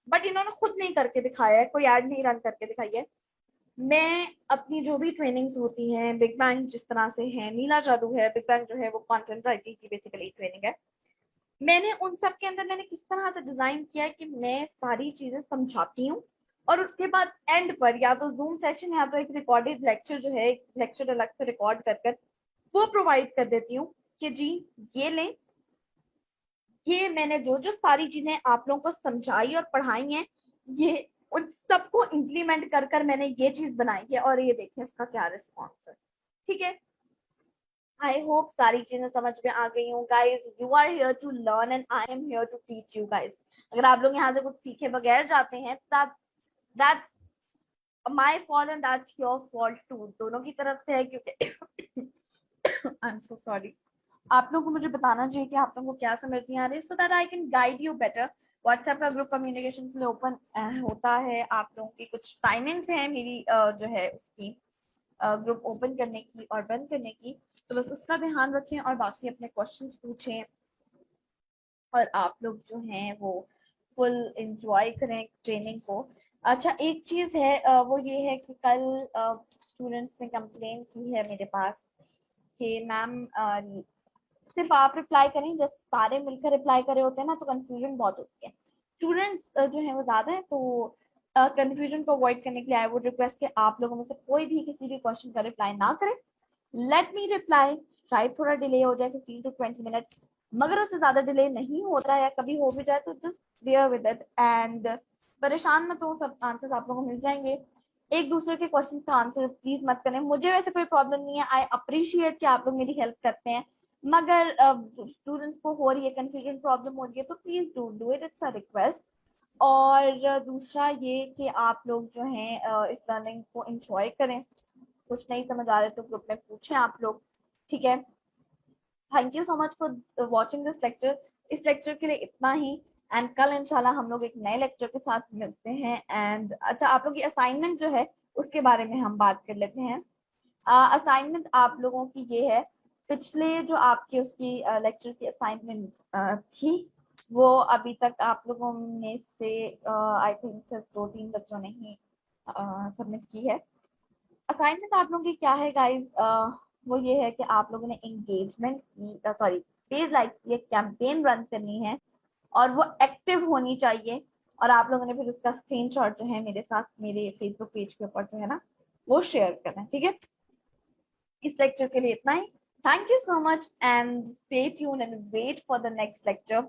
बट इन्होंने खुद नहीं करके दिखाया है, कोई एड नहीं रन करके दिखाई है। मैं अपनी जो भी ट्रेनिंग्स होती हैं, बिग बैंग जिस तरह से है, नीला जादू है, बिग बैंग जो है वो कंटेंट राइटिंग की बेसिकली ट्रेनिंग है, मैंने उन सब के अंदर मैंने किस तरह से डिजाइन किया है कि मैं सारी चीजें समझाती हूँ, और उसके बाद एंड पर या तो जूम सेशन या तो एक रिकॉर्डेड लेक्चर जो है, एक लेक्चर अलग से रिकॉर्ड कर कर वो प्रोवाइड कर देती हूँ कि जी ये लें, ये मैंने जो जो सारी चीजें आप लोगों को समझाई और पढ़ाई हैं, ये उन सबको इम्प्लीमेंट कर कर मैंने ये चीज बनाई है, और ये देखें इसका क्या रिस्पॉन्स है, ठीक है। आई होप सारी चीजें समझ में आ गई हूँ guys. You are here to learn and I am here to teach you guys. अगर आप लोग यहाँ से कुछ सीखे बगैर जाते हैं, that's my fault and that's your fault too, दोनों की तरफ से है, क्योंकि आई एम सो सॉरी। आप लोगों को मुझे बताना चाहिए कि आप लोगों को क्या समझ नहीं आ रही, so that I can guide you better. WhatsApp का ग्रुप कम्युनिकेशन के लिए ओपन होता है, आप लोगों की कुछ टाइमिंग्स है मेरी जो है उसकी ग्रुप ओपन करने की और बंद करने की, तो बस उसका ध्यान रखें और बाकी अपने क्वेश्चंस पूछें, और आप लोग जो हैं वो फुल एंजॉय करें ट्रेनिंग को। अच्छा, एक चीज है, वो ये है कि कल स्टूडेंट्स ने कंप्लेन की है मेरे पास कि मैम सिर्फ आप रिप्लाई करें, जब सारे मिलकर रिप्लाई करे होते हैं ना तो कंफ्यूजन बहुत होती है। स्टूडेंट्स जो है वो ज्यादा है, तो कंफ्यूजन को अवॉइड करने के लिए आई वुड रिक्वेस्ट कि आप लोगों में से कोई भी किसी भी क्वेश्चन का रिप्लाई ना करे, लेट मी रिप्लाई। शायद थोड़ा डिले हो जाए, 15 to 20 मिनट, मगर उससे ज्यादा डिले नहीं होता है, कभी हो भी जाए तो just bear with it, and परेशान मत हो, सब आंसर्स आप लोगों को मिल जाएंगे। एक दूसरे के क्वेश्चन का आंसर प्लीज मत करें, मुझे वैसे कोई प्रॉब्लम नहीं है, आई अप्रिशिएट कि आप लोग मेरी हेल्प करते हैं, मगर स्टूडेंट्स को हो रही है कंफ्यूजन, प्रॉब्लम हो रही है, तो please do do it, it's a request. और दूसरा ये कि आप लोग जो हैं इस लर्निंग को एंजॉय करें, कुछ नहीं समझ आ रहे तो ग्रुप में पूछें आप लोग, ठीक है, thank you so much for watching this lecture. इस लेक्चर के लिए इतना ही, एंड कल इंशाल्लाह हम लोग एक नए लेक्चर के साथ मिलते हैं। एंड अच्छा, आप लोग की असाइनमेंट जो है उसके बारे में हम बात कर लेते हैं। असाइनमेंट आप लोगों की ये है, पिछले जो आपकी उसकी लेक्चर की असाइनमेंट थी, वो अभी तक आप लोगों में से आई थिंक सिर्फ 2-3 बच्चों ने ही सबमिट की है। असाइनमेंट आप लोगों की क्या है गाइस, वो ये है कि आप लोगों ने एंगेजमेंट की, सॉरी, पेज लाइक की, एक कैंपेन रन करनी है और वो एक्टिव होनी चाहिए। और आप लोगों ने फिर उसका स्क्रीनशॉट जो है मेरे साथ मेरे फेसबुक पेज के ऊपर जो है ना वो शेयर करना है, ठीक है। इस लेक्चर के लिए इतना ही। Thank you so much and stay tune and wait for the next lecture.